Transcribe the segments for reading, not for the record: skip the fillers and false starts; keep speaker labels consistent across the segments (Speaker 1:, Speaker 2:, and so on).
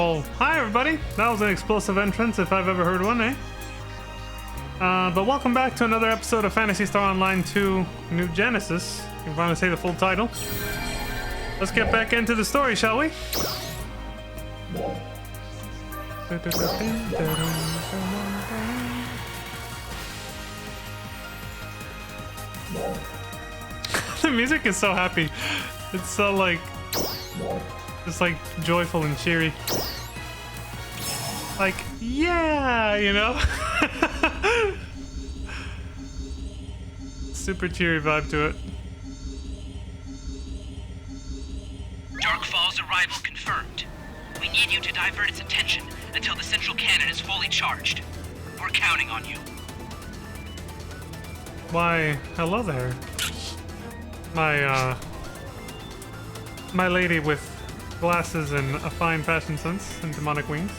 Speaker 1: Well, hi everybody. That was an explosive entrance if I've ever heard one, eh? But welcome back to another episode of Phantasy Star Online 2 New Genesis. You can finally say the full title. Let's get back into the story, shall we? The music is so happy. It's so like... It's like joyful and cheery. Like, yeah, you know? Super cheery vibe to it.
Speaker 2: Darkfall's arrival confirmed. We need you to divert its attention until the central cannon is fully charged. We're counting on you.
Speaker 1: Why, hello there. My lady with glasses and a fine fashion sense and demonic wings.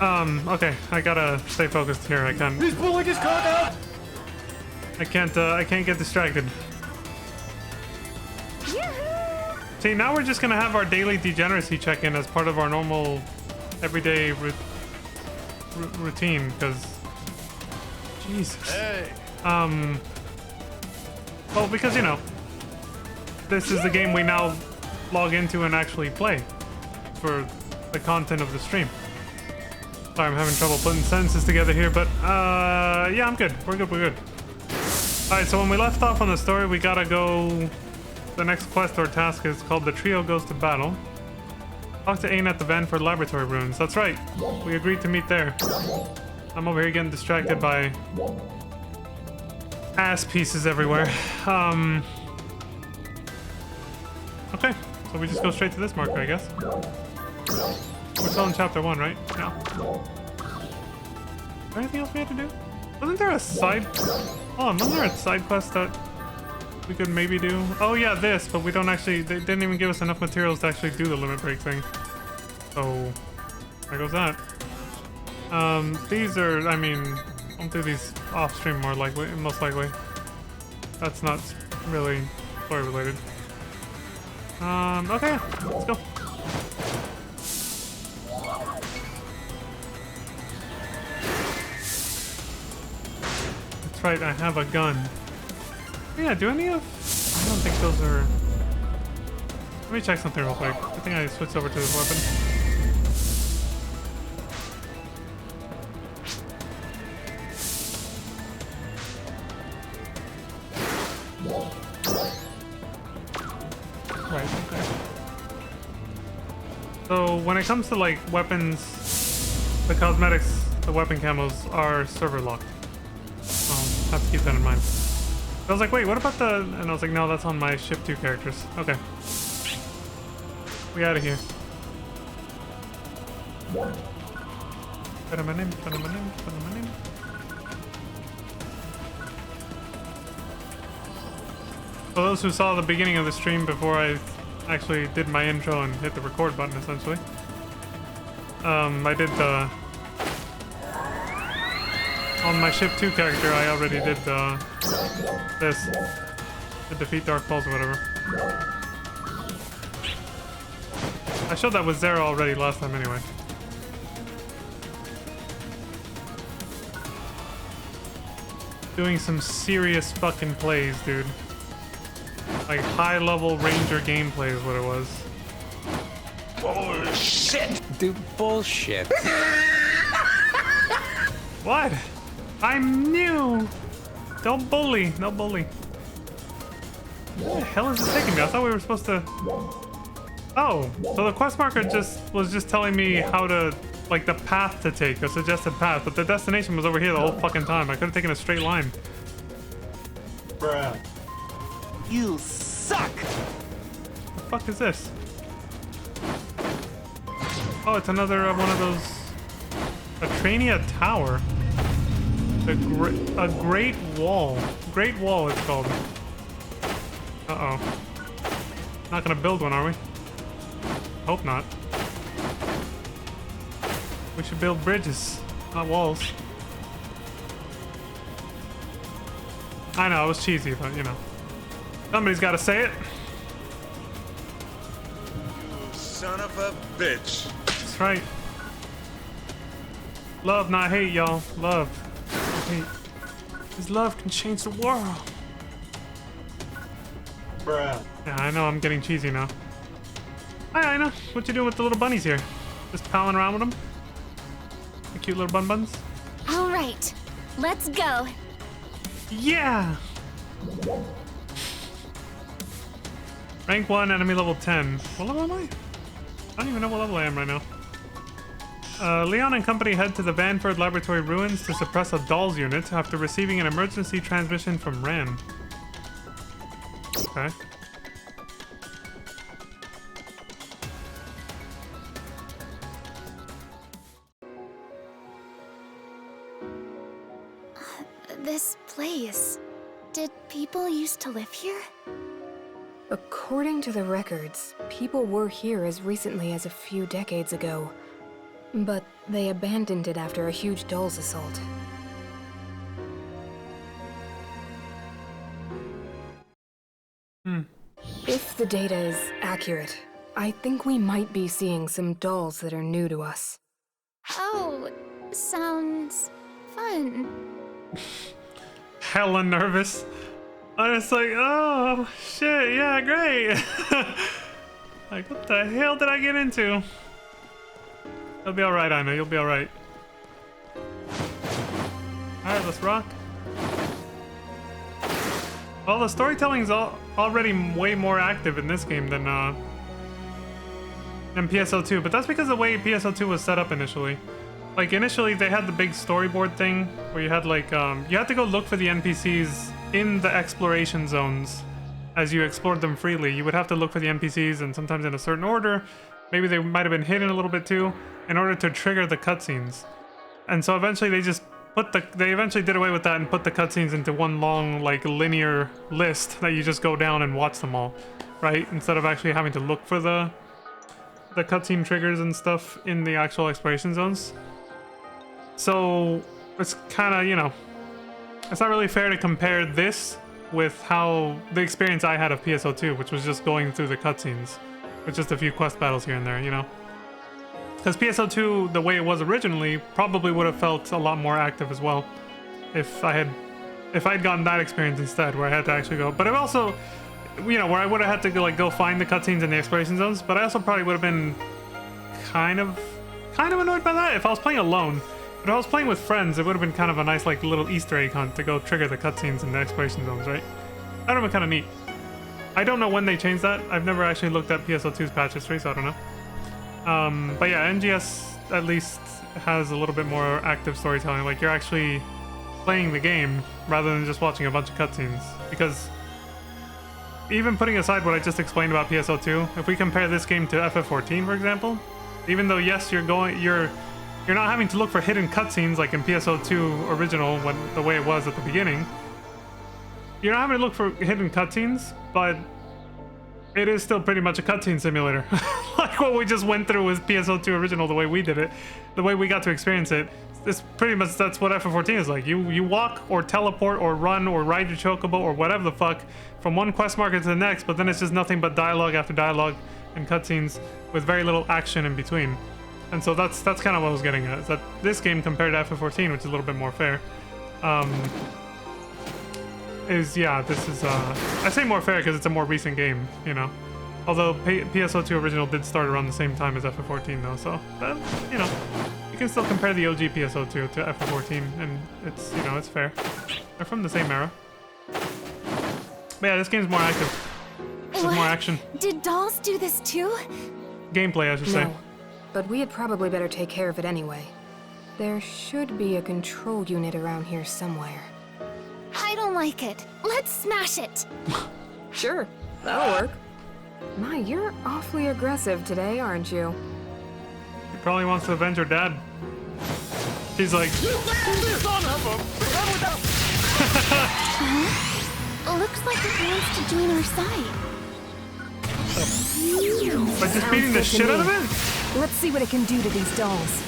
Speaker 1: Okay, I gotta stay focused here. I can't.
Speaker 3: He's pulling his cock out!
Speaker 1: I can't get distracted. See, now we're just gonna have our daily degeneracy check-in as part of our normal, everyday routine, because... Jesus.
Speaker 3: Hey!
Speaker 1: Well, because, you know, this is the game we now log into and actually play for the content of the stream. Sorry, I'm having trouble putting sentences together here, but, yeah, I'm good. We're good. Alright, so when we left off on the story, we gotta go... The next quest or task is called The Trio Goes to Battle. Talk to Ain at the Vanford Laboratory Ruins. That's right. We agreed to meet there. I'm over here getting distracted by ass pieces everywhere. Okay, so we just go straight to this marker, I guess. We're still in chapter 1, right? Yeah. Is there anything else we had to do? Wasn't there a side... Oh, wasn't there a side quest that we could maybe do? Oh yeah, this, but we don't actually... They didn't even give us enough materials to actually do the limit break thing. So, there goes that. These are... I mean, I'll do these off stream more likely, most likely. That's not really story related. Okay, let's go. That's right, I have a gun. Yeah, do any of... I don't think those are... Let me check something real quick. I think I switched over to this weapon. Right, okay. So when it comes to like weapons, the cosmetics, the weapon camos are server locked. Have to keep that in mind. I was like, wait, what about the... And I was like, no, that's on my ship 2 characters. Okay. We out of here. For those who saw the beginning of the stream before I actually did my intro and hit the record button, essentially. I did the... On my ship 2 character, I already did this. The defeat Darkfalls or whatever. I showed that with Zera already last time anyway. Doing some serious fucking plays, dude. Like high-level Ranger gameplay is what it was.
Speaker 3: Bullshit!
Speaker 4: Dude, bullshit.
Speaker 1: What? I'm new! Don't bully, no bully. Where the hell is this taking me? I thought we were supposed to... Oh, so the quest marker was just telling me how to... Like the path to take, a suggested path, but the destination was over here the whole fucking time. I could have taken a straight line.
Speaker 3: Bruh.
Speaker 4: You suck!
Speaker 1: What the fuck is this? Oh, it's another one of those... Atrania Tower. A Great Wall. Great Wall, it's called. Uh-oh. Not gonna build one, are we? Hope not. We should build bridges, not walls. I know, it was cheesy, but you know. Somebody's gotta say it.
Speaker 3: You son of a bitch.
Speaker 1: right. Love, not hate, y'all. Love, not hate. Because love can change the world.
Speaker 3: Bruh.
Speaker 1: Yeah, I know I'm getting cheesy now. Hi, Ina. What you doing with the little bunnies here? Just palling around with them? The cute little bun buns?
Speaker 5: All right, let's go.
Speaker 1: Yeah! Rank 1, enemy level 10. What level am I? I don't even know what level I am right now. Leon and company head to the Vanford Laboratory ruins to suppress a dolls unit after receiving an emergency transmission from Ran. Okay.
Speaker 5: This place. Did people used to live here?
Speaker 6: According to the records, people were here as recently as a few decades ago. But they abandoned it after a huge dolls assault. If the data is accurate, I think we might be seeing some dolls that are new to us.
Speaker 5: Oh, sounds fun.
Speaker 1: Hella nervous. I'm just like, oh, shit, yeah, great. Like, what the hell did I get into? You'll be alright, Ina, you'll be alright. Alright, let's rock. Well, the storytelling's already way more active in this game than PSO2, but that's because of the way PSO2 was set up initially. Like, initially, they had the big storyboard thing, where you had, like, you had to go look for the NPCs in the exploration zones as you explored them freely. You would have to look for the NPCs, and sometimes in a certain order. Maybe they might have been hidden a little bit too, in order to trigger the cutscenes. And so eventually they just they eventually did away with that and put the cutscenes into one long, like, linear list that you just go down and watch them all, right? Instead of actually having to look for the cutscene triggers and stuff in the actual exploration zones. So it's kind of, you know, it's not really fair to compare this with how the experience I had of PSO2, which was just going through the cutscenes with just a few quest battles here and there, you know? Because PSO2, the way it was originally, probably would have felt a lot more active as well if I'd gotten that experience instead, where I had to actually go. But it also, you know, where I would have had to go, like, go find the cutscenes in the exploration zones. But I also probably would have been kind of annoyed by that if I was playing alone. But if I was playing with friends, it would have been kind of a nice, like, little Easter egg hunt to go trigger the cutscenes in the exploration zones, right? That would have been kind of neat. I don't know when they changed that. I've never actually looked at PSO2's patch history, so I don't know. But yeah, NGS at least has a little bit more active storytelling. Like, you're actually playing the game rather than just watching a bunch of cutscenes. Because even putting aside what I just explained about PSO2, if we compare this game to FF14, for example, even though yes, you're not having to look for hidden cutscenes like in PSO2 original, when the way it was at the beginning. You're not having to look for hidden cutscenes, but it is still pretty much a cutscene simulator. Like what we just went through with PSO2 original, the way we did it, the way we got to experience it. It's pretty much, that's what FF14 is like. You walk or teleport or run or ride your chocobo or whatever the fuck from one quest marker to the next, but then it's just nothing but dialogue after dialogue and cutscenes with very little action in between. And so that's kind of what I was getting at, is that this game compared to FF14, which is a little bit more fair, this is, I say more fair because it's a more recent game, you know. Although PSO2 original did start around the same time as FF14 though, so, you know, you can still compare the OG PSO2 to FF14, and it's, you know, it's fair. They're from the same era. But yeah, this game's more active. There's more action.
Speaker 5: Did dolls do this too?
Speaker 1: Gameplay, I should say.
Speaker 6: No, but we had probably better take care of it anyway. There should be a control unit around here somewhere.
Speaker 5: I don't like it. Let's smash it.
Speaker 6: Sure, that'll work. My, you're awfully aggressive today, aren't you?
Speaker 1: He probably wants to avenge her dad. She's like,
Speaker 5: Looks like it wants to join our side.
Speaker 1: by just beating the shit out of it?
Speaker 6: Let's see what it can do to these dolls.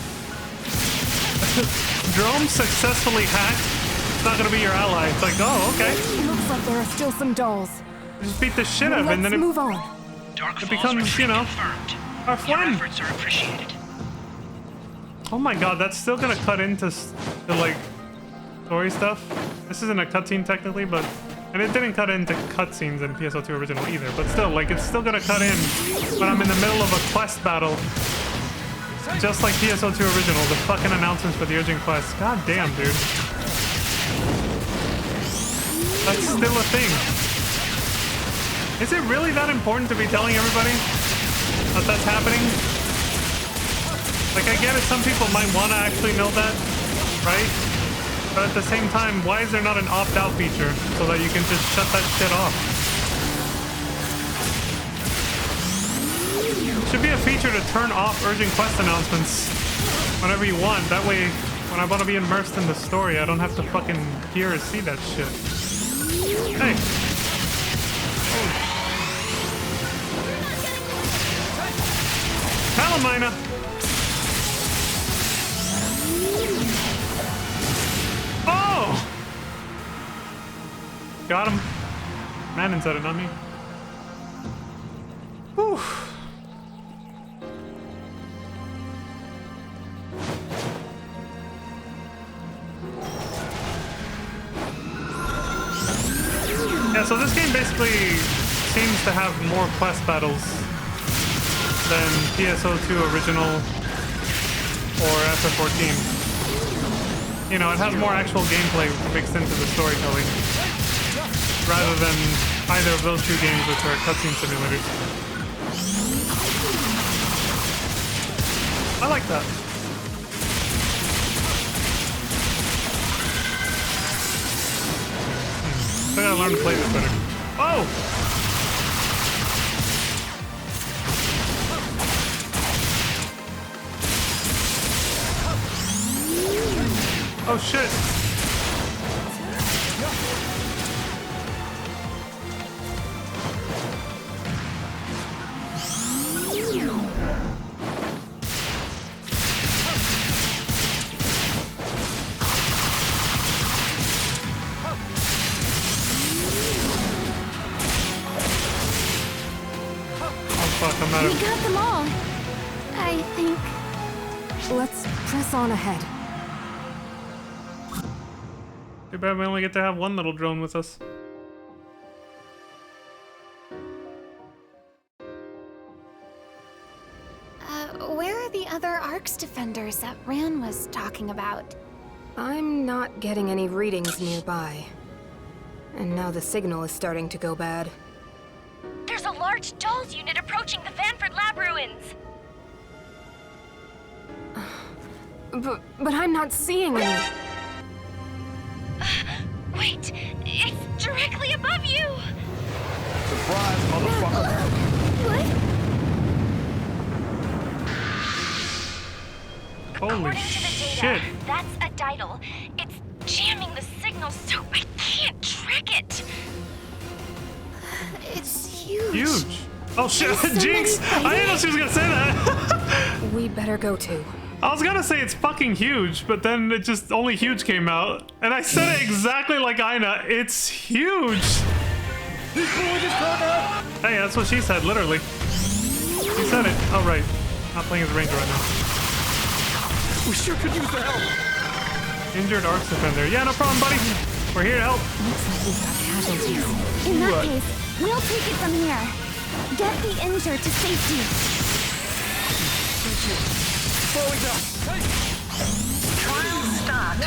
Speaker 1: Drome successfully hacked. It's not gonna be your ally. It's like, oh, okay.
Speaker 6: Looks like there are still some dolls.
Speaker 1: Just beat the shit out of it, and
Speaker 6: Let's
Speaker 1: then
Speaker 6: move on.
Speaker 2: Dark
Speaker 1: it
Speaker 2: Falls
Speaker 1: becomes,
Speaker 2: retreat
Speaker 1: you know,
Speaker 2: confirmed.
Speaker 1: our
Speaker 2: Your
Speaker 1: friend.
Speaker 2: efforts are appreciated.
Speaker 1: Oh my god, that's still gonna cut into the like story stuff. This isn't a cutscene technically, but and it didn't cut into cutscenes in PSO2 original either. But still, like it's still gonna cut in when I'm in the middle of a quest battle, just like PSO2 original. The fucking announcements for the urgent quest. God damn, dude. That's still a thing. Is it really that important to be telling everybody that that's happening? Like, I get it, some people might want to actually know that, right? But at the same time, why is there not an opt-out feature so that you can just shut that shit off? Should be a feature to turn off urgent quest announcements whenever you want. That way, when I want to be immersed in the story, I don't have to fucking hear or see that shit. Hey. Palamina! Oh! Got him. Manon said it, not me. Whew. Yeah, so this game basically seems to have more quest battles than PSO2 original or FF14. You know, it has more actual gameplay mixed into the storytelling rather than either of those two games, which are cutscene simulators. I like that. I gotta learn to play this better. Oh! Oh shit!
Speaker 5: We got them all. I think.
Speaker 6: Let's press on ahead.
Speaker 1: Too bad we only get to have one little drone with us.
Speaker 5: Where are the other Arcs defenders that Ran was talking about?
Speaker 6: I'm not getting any readings nearby. And now the signal is starting to go bad.
Speaker 7: There's a large dolls unit approaching the Vanford lab ruins.
Speaker 6: But I'm not seeing any.
Speaker 7: Wait, it's directly above you.
Speaker 4: Surprise, motherfucker.
Speaker 5: What?
Speaker 1: Holy
Speaker 7: According to the
Speaker 1: shit!
Speaker 7: data, that's a Didal. It's jamming the signal, so I can't track it.
Speaker 5: It's huge.
Speaker 1: Huge! Oh shit!
Speaker 5: There's so
Speaker 1: Jinx!
Speaker 5: many
Speaker 1: I didn't know she was gonna say that!
Speaker 6: We better go too.
Speaker 1: I was gonna say it's fucking huge, but then it just only huge came out. And I said it exactly like Aina. It's huge! Hey, that's what she said, literally. She said it. Oh, right. Not playing as a ranger right now.
Speaker 4: We sure could use the help.
Speaker 1: Injured Arcs defender. Yeah, no problem, buddy. We're here to help.
Speaker 6: Looks like we've got casualties.
Speaker 5: In that
Speaker 1: What?
Speaker 5: case, we'll take it from here. Get the injured to safety.
Speaker 4: Slowing down.
Speaker 2: Trial start.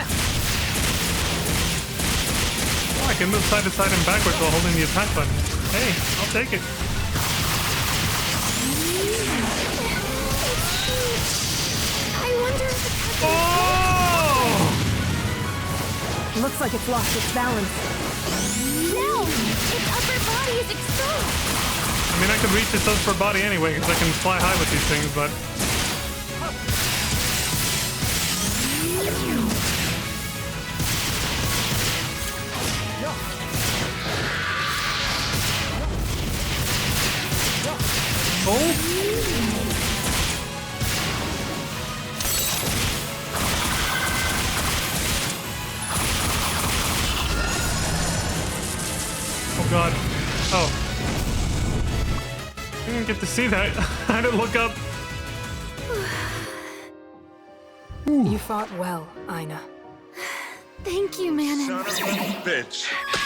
Speaker 1: Oh, I can move side to side and backwards while holding the attack button. Hey, I'll take it.
Speaker 5: I wonder if it's...
Speaker 1: Oh!
Speaker 6: Looks like it's lost its balance.
Speaker 5: No! Its upper body is exposed!
Speaker 1: I mean, I could reach its upper body anyway, because I can fly high with these things, but... Oh! Oh god. Oh. I didn't get to see that. I didn't look up.
Speaker 6: You fought well, Aina.
Speaker 5: Thank you, Manon.
Speaker 3: Son of a bitch.
Speaker 7: The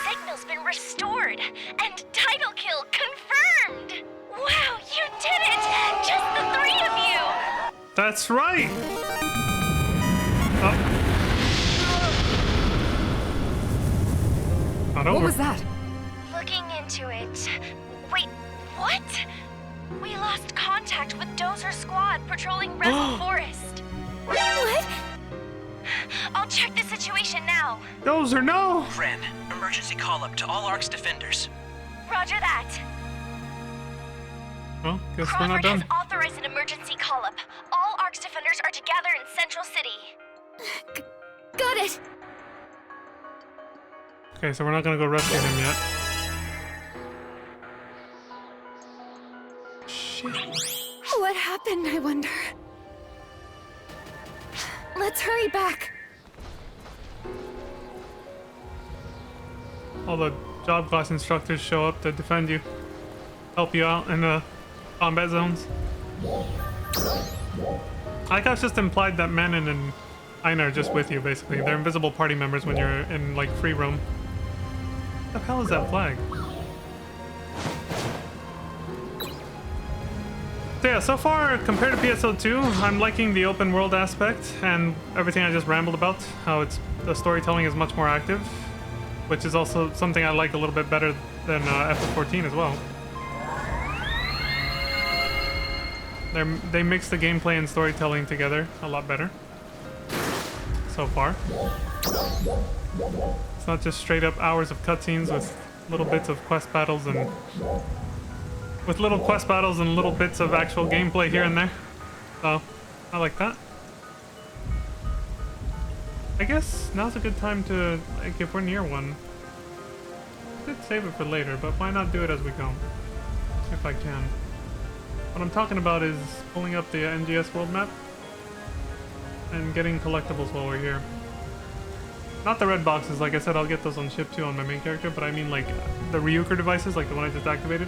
Speaker 7: signal's been restored, and title kill confirmed! Wow, you did it! Just the three of you!
Speaker 1: That's right! Oh. Not over.
Speaker 6: What was that?
Speaker 7: Looking into it. Wait, what? We lost contact with Dozer Squad patrolling Revel Forest.
Speaker 5: What?
Speaker 7: I'll check the situation now.
Speaker 1: Those are no!
Speaker 2: Friend, emergency call up to all ARC's defenders.
Speaker 7: Roger that.
Speaker 1: Well, guess we're not
Speaker 7: Crawford has
Speaker 1: done.
Speaker 7: authorized an emergency call up. All ARC's defenders are to gather in Central City.
Speaker 5: Got it!
Speaker 1: Okay, so we're not gonna go rescue him yet. Shit.
Speaker 5: What happened, I wonder? Let's hurry back.
Speaker 1: All the job class instructors show up to defend you, help you out in the combat zones. I like how it's just implied that Manon and Aina are just with you, basically. They're invisible party members when you're in, like, free roam. What the hell is that flag? So yeah, so far, compared to PSO2, I'm liking the open world aspect and everything I just rambled about, how the storytelling is much more active, which is also something I like a little bit better than FF14 as well. They mix the gameplay and storytelling together a lot better so far. It's not just straight up hours of cutscenes with little bits of quest battles and little bits of actual gameplay here and there. So, I like that. I guess now's a good time to, like, if we're near one, I could save it for later, but why not do it as we go? If I can. What I'm talking about is pulling up the NGS world map and getting collectibles while we're here. Not the red boxes, like I said, I'll get those on ship too on my main character, but I mean like the Ryuker devices, like the one I just activated.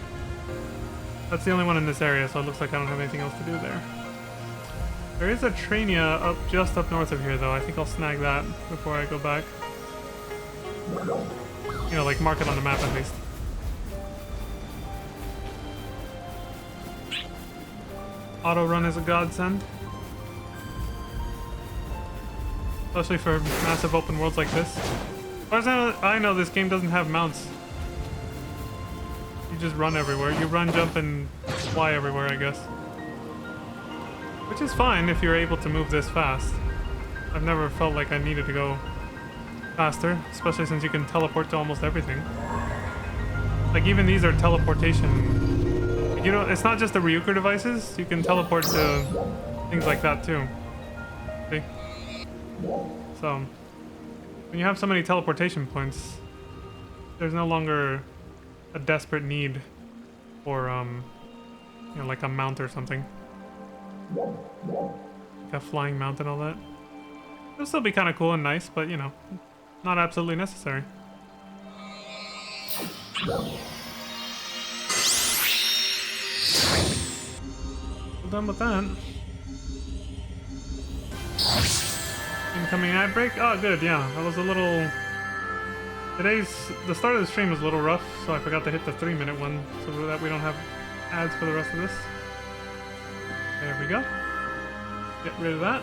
Speaker 1: That's the only one in this area, so it looks like I don't have anything else to do there. There is a Trainia just up north of here, though. I think I'll snag that before I go back. You know, like mark it on the map at least. Auto run is a godsend. Especially for massive open worlds like this. As far as I know, this game doesn't have mounts. You just run everywhere. You run, jump, and fly everywhere, I guess. Which is fine if you're able to move this fast. I've never felt like I needed to go faster, especially since you can teleport to almost everything. Like, even these are teleportation. You know, it's not just the Ryuker devices. You can teleport to things like that, too. See? So, when you have so many teleportation points, there's no longer a desperate need for, you know, like a mount or something. Like a flying mount and all that. It'll still be kind of cool and nice, but, you know, not absolutely necessary. Well done with that. Incoming ad break? Oh, good, yeah. I was a little... The start of the stream was a little rough, so I forgot to hit the 3-minute one so that we don't have ads for the rest of this. There we go. Get rid of that.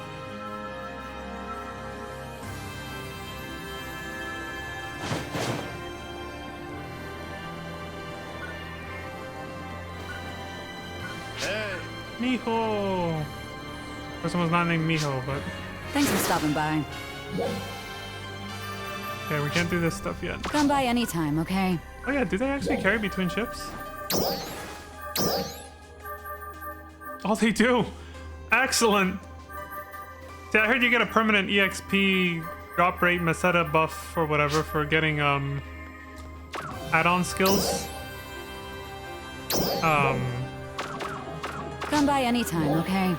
Speaker 3: Hey.
Speaker 1: Miho! Person was not named Miho, but...
Speaker 8: Thanks for stopping by.
Speaker 1: Okay, we can't do this stuff yet.
Speaker 8: Come by anytime, okay?
Speaker 1: Oh yeah, do they actually carry between ships? Oh, they do! Excellent! See, I heard you get a permanent EXP drop rate Meseta buff or whatever for getting, add-on skills.
Speaker 8: Come by anytime, okay?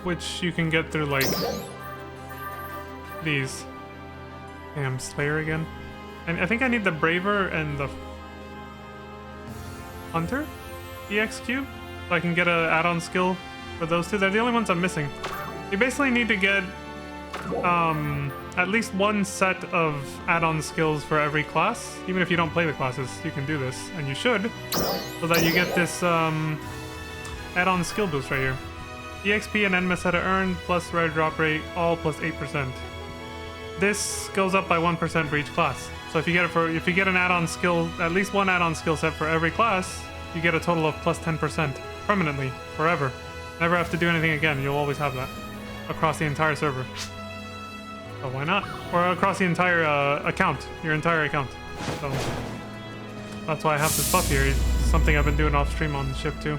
Speaker 1: Which you can get through, like, these. Damn, Slayer again. And I think I need the Braver and the Hunter EX cube, so I can get a add-on skill for those two. They're the only ones I'm missing. You basically need to get at least one set of add-on skills for every class. Even if you don't play the classes, you can do this, and you should, so that you get this add-on skill boost right here. EXP and Enma set to earn plus rare drop rate, all plus 8%. This goes up by 1% for each class. So if you get an add-on skill, at least one add-on skill set for every class, you get a total of plus 10% permanently, forever. Never have to do anything again. You'll always have that across the entire server. So why not? Or across the entire account, your entire account. So that's why I have this buff here. It's something I've been doing off stream on the ship too.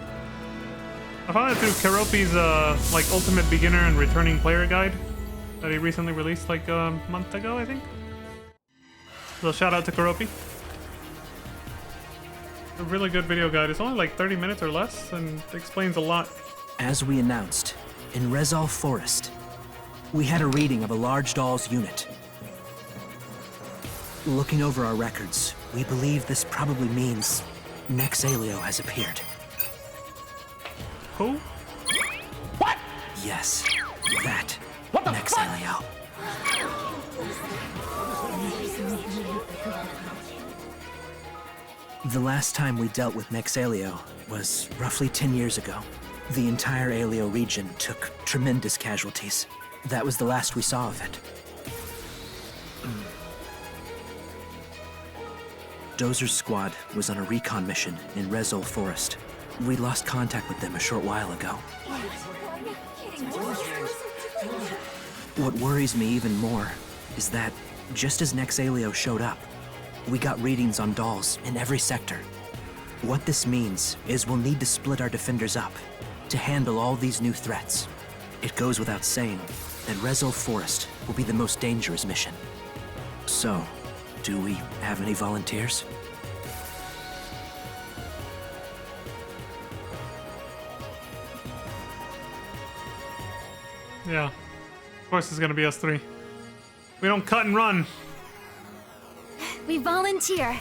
Speaker 1: I found it through Keropi's like ultimate beginner and returning player guide that he recently released like a month ago, I think. So shout out to Keropi. A really good video guide. It's only like 30 minutes or less and explains a lot.
Speaker 9: As we announced, in Rezal Forest, we had a reading of a large doll's unit. Looking over our records, we believe this probably means Nexalio has appeared.
Speaker 1: Who?
Speaker 9: What? Yes, that. What the Nexalio. The last time we dealt with Nexalio was roughly 10 years ago. The entire Alio region took tremendous casualties. That was the last we saw of it. Dozer's squad was on a recon mission in Rezol Forest. We lost contact with them a short while ago. What worries me even more is that just as Nexalio showed up, we got readings on dolls in every sector. What this means is we'll need to split our defenders up to handle all these new threats. It goes without saying that Rezol Forest will be the most dangerous mission. So, do we have any volunteers?
Speaker 1: Yeah. Of course it's gonna be us three. We don't cut and run.
Speaker 5: We volunteer.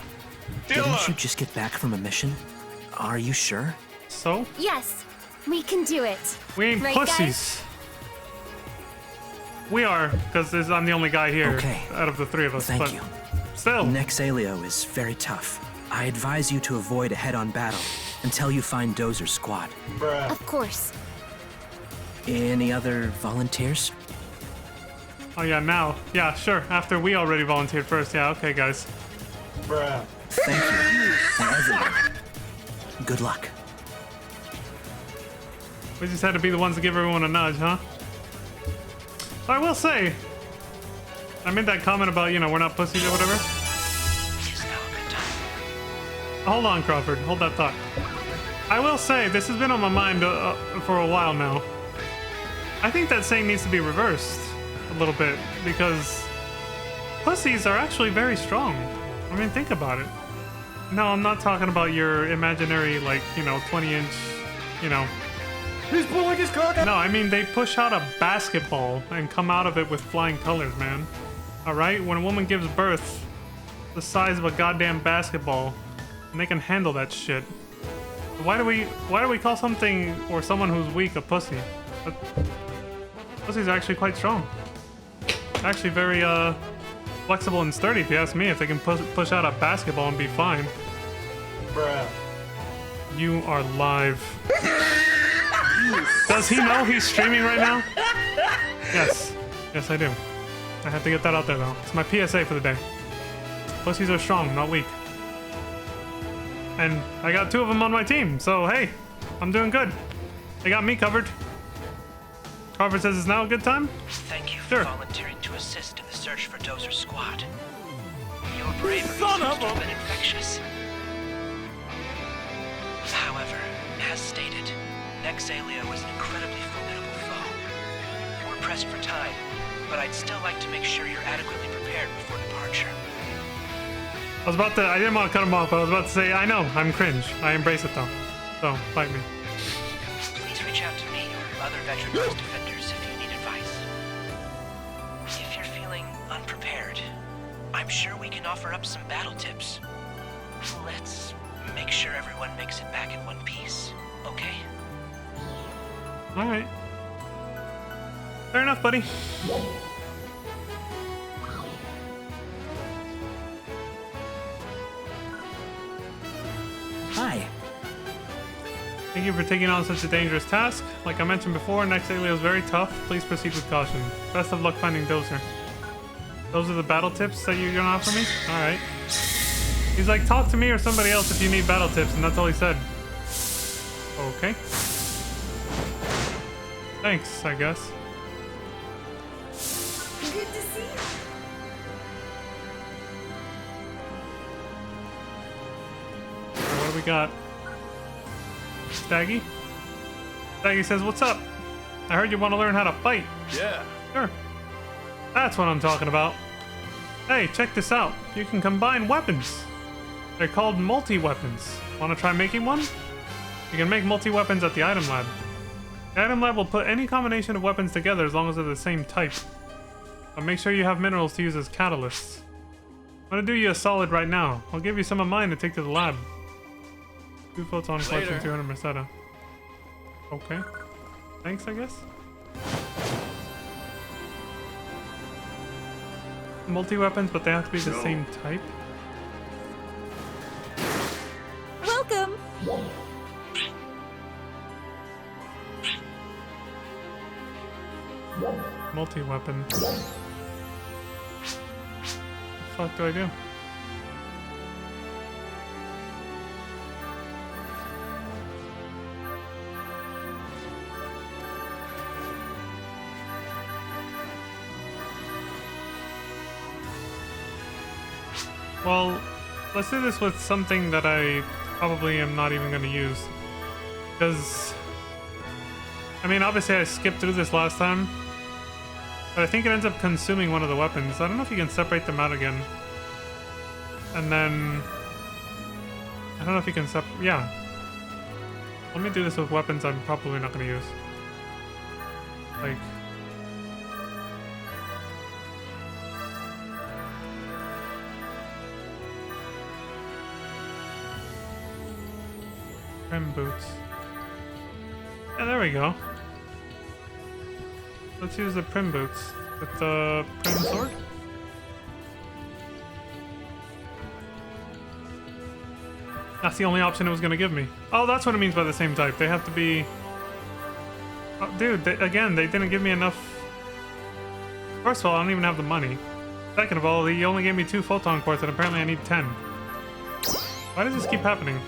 Speaker 9: Didn't you just get back from a mission? Are you sure?
Speaker 1: So?
Speaker 5: Yes, we can do it.
Speaker 1: We ain't
Speaker 5: Right,
Speaker 1: pussies.
Speaker 5: guys?
Speaker 1: We are, because I'm the only guy here
Speaker 9: Okay.
Speaker 1: out of the three of us.
Speaker 9: Thank
Speaker 1: but
Speaker 9: you.
Speaker 1: Still.
Speaker 9: Nexalio is very tough. I advise you to avoid a head-on battle until you find Dozer's squad.
Speaker 5: Of course.
Speaker 9: Any other volunteers?
Speaker 1: Oh yeah, now. Yeah, sure. After we already volunteered first. Yeah, okay, guys.
Speaker 9: Thank you, and everyone. Good luck.
Speaker 1: We just had to be the ones to give everyone a nudge, huh? I will say, I made that comment about, you know, we're not pussies or whatever.
Speaker 2: Is now a good time?
Speaker 1: Hold on, Crawford. Hold that thought. I will say, this has been on my mind for a while now. I think that saying needs to be reversed a little bit, because pussies are actually very strong. I mean, think about it. No, I'm not talking about your imaginary, like, you know, 20-inch, you know.
Speaker 4: He's pulling his cock out.
Speaker 1: No, I mean, they push out a basketball and come out of it with flying colors, man. Alright? When a woman gives birth the size of a goddamn basketball, and they can handle that shit. Why do we call something or someone who's weak a pussy? Pussies are actually quite strong. Actually very flexible and sturdy, if you ask me. If they can push out a basketball and be fine.
Speaker 3: Bruh.
Speaker 1: You are live. Does he know he's streaming right now? Yes. Yes, I do. I have to get that out there, though. It's my PSA for the day. Pussies are strong, not weak. And I got 2 of them on my team, so hey, I'm doing good. They got me covered. Crawford says it's now a good time?
Speaker 2: Thank you
Speaker 1: Sure.
Speaker 2: for volunteering to assist in the search for Dozer's squad. Your bravery seems to
Speaker 4: Son of
Speaker 2: have
Speaker 4: a-
Speaker 2: been infectious. However, as stated, Nexalio is an incredibly formidable foe. We're pressed for time, but I'd still like to make sure you're adequately prepared before departure.
Speaker 1: I didn't want to cut him off, but I was about to say, I know, I'm cringe. I embrace it though. So, fight me.
Speaker 2: Please reach out to me or other veteran-based defenders if you need advice. If you're feeling unprepared, I'm sure we can offer up some battle tips. Let's make sure everyone makes it back in one piece, okay?
Speaker 1: Alright. Fair enough, buddy.
Speaker 9: Hi.
Speaker 1: Thank you for taking on such a dangerous task. Like I mentioned before, Nexalio is very tough. Please proceed with caution. Best of luck finding Dozer. Those are the battle tips that you're gonna offer me? Alright. He's like, talk to me or somebody else if you need battle tips, and that's all he said. Okay. Thanks, I guess.
Speaker 7: Good to see you.
Speaker 1: Alright, what do we got? Staggy? Staggy says, what's up? I heard you want to learn how to fight.
Speaker 3: Yeah.
Speaker 1: Sure. That's what I'm talking about. Hey, check this out. You can combine weapons. They're called multi-weapons. Want to try making one? You can make multi-weapons at the item lab. The item lab will put any combination of weapons together as long as they're the same type. But make sure you have minerals to use as catalysts. I'm gonna do you a solid right now. I'll give you some of mine to take to the lab. 2 photon quartz and 200 Merceda. Okay. Thanks, I guess. Multi-weapons, but they have to be the same type.
Speaker 7: Welcome.
Speaker 1: Multi-weapon. What the fuck do I do? Well, let's do this with something that I probably am not even going to use. Because, I mean, obviously I skipped through this last time. But I think it ends up consuming one of the weapons. I don't know if you can separate them out again. And then... I don't know if you can yeah. Let me do this with weapons I'm probably not going to use. Like... Prim boots. Yeah, there we go. Let's use the Prim boots with the Prim sword. That's the only option it was going to give me. Oh, that's what it means by the same type. They have to be... Oh, dude, again, they didn't give me enough... First of all, I don't even have the money. Second of all, he only gave me 2 photon quartz and apparently I need 10. Why does this keep happening?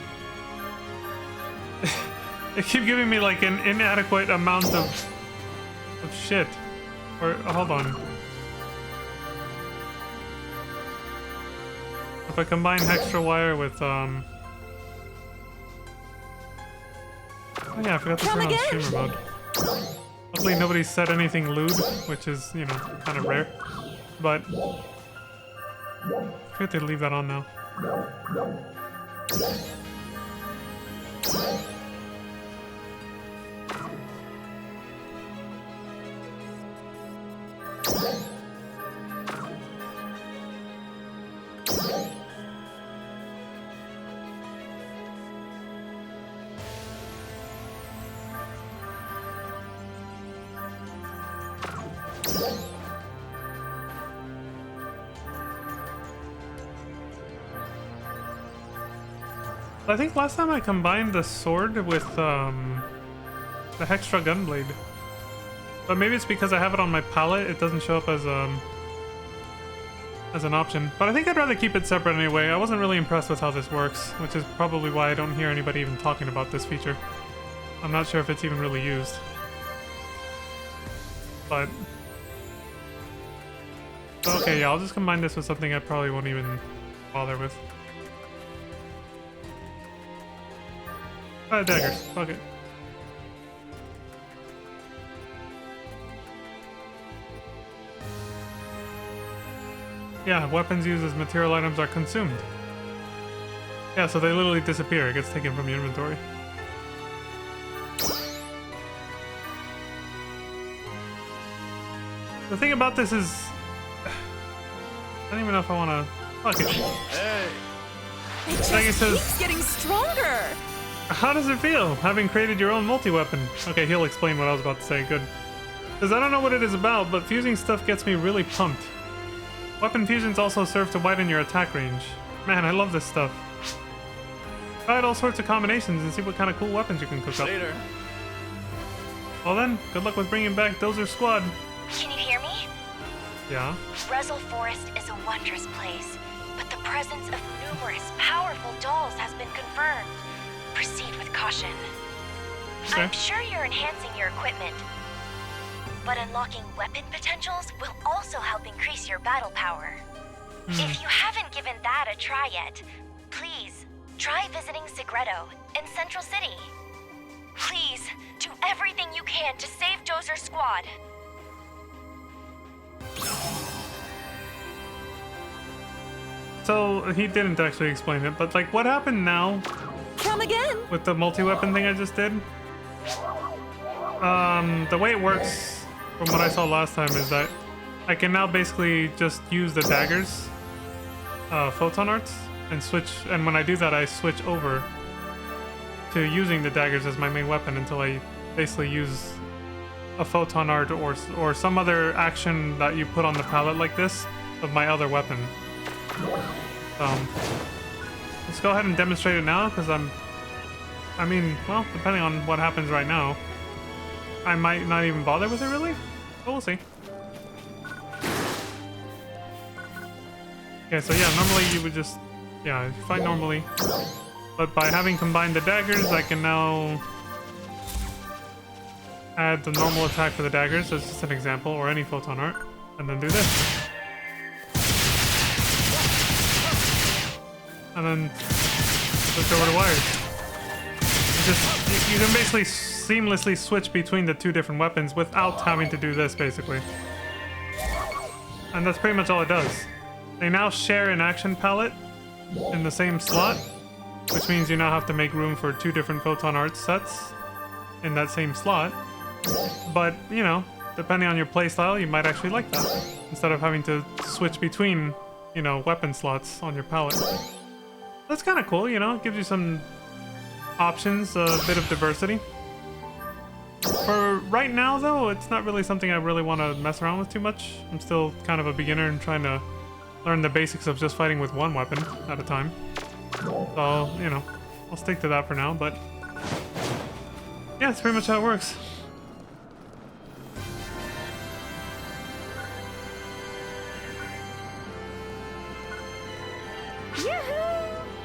Speaker 1: They keep giving me like an inadequate amount of shit. Or hold on. If I combine Hextra Wire with Oh yeah, I forgot to turn on streamer mode. Luckily nobody said anything lewd, which is, you know, kind of rare. But I forget to leave that on now. I think last time I combined the sword with the Hextra Gunblade. But maybe it's because I have it on my palette, it doesn't show up as an option. But I think I'd rather keep it separate anyway. I wasn't really impressed with how this works, which is probably why I don't hear anybody even talking about this feature. I'm not sure if it's even really used. But... okay, yeah, I'll just combine this with something I probably won't even bother with. Daggers. Fuck it. Yeah, weapons used as material items are consumed. Yeah, so they literally disappear. It gets taken from your inventory. The thing about this is... I don't even know if I want to... fuck it.
Speaker 3: Hey!
Speaker 7: It just keeps getting stronger!
Speaker 1: How does it feel, having created your own multi-weapon? Okay, he'll explain what I was about to say. Good. Because I don't know what it is about, but fusing stuff gets me really pumped. Weapon fusions also serve to widen your attack range. Man, I love this stuff. Try out all sorts of combinations and see what kind of cool weapons you can cook up.
Speaker 4: Later.
Speaker 1: Well then, good luck with bringing back Dozer Squad.
Speaker 7: Can you hear me?
Speaker 1: Yeah?
Speaker 7: Rezel Forest is a wondrous place, but the presence of numerous powerful dolls has been confirmed. Proceed with caution.
Speaker 1: Okay.
Speaker 7: I'm sure you're enhancing your equipment, but unlocking weapon potentials will also help increase your battle power. If you haven't given that a try yet, please try visiting Segredo in Central City. Please do everything you can to save Dozer Squad.
Speaker 1: So, he didn't actually explain it, but like, what happened now
Speaker 6: Come again!
Speaker 1: with the multi-weapon thing I just did? The way it works, from what I saw last time, is that I can now basically just use the daggers, photon arts, and switch, and when I do that, I switch over to using the daggers as my main weapon until I basically use a photon art or some other action that you put on the palette like this of my other weapon. Let's go ahead and demonstrate it now, because I mean, well, depending on what happens right now, I might not even bother with it really, but we'll see. Okay, so yeah, normally you would just, yeah, you fight normally, but by having combined the daggers, I can now add the normal attack for the daggers, so it's just an example, or any photon art, and then do this. And then switch over to wires. You can basically seamlessly switch between the two different weapons without having to do this, basically. And that's pretty much all it does. They now share an action palette in the same slot, which means you now have to make room for two different photon art sets in that same slot. But, you know, depending on your playstyle, you might actually like that, instead of having to switch between, you know, weapon slots on your palette. That's kind of cool, you know, it gives you some options, a bit of diversity. For right now, though, it's not really something I really want to mess around with too much. I'm still kind of a beginner and trying to learn the basics of just fighting with one weapon at a time. So, you know, I'll stick to that for now, but yeah, that's pretty much how it works.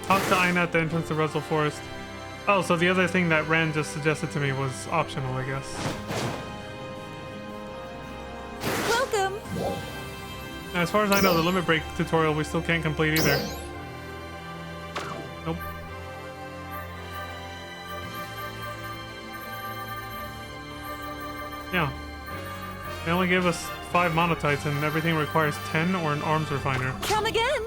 Speaker 1: Talk to Aina at the entrance to Rezel Forest. Oh, so the other thing that Rand just suggested to me was optional, I guess.
Speaker 6: Welcome!
Speaker 1: And as far as I know, the limit break tutorial we still can't complete either. Nope. Yeah. They only gave us 5 monotypes and everything requires 10 or an arms refiner.
Speaker 6: Come again!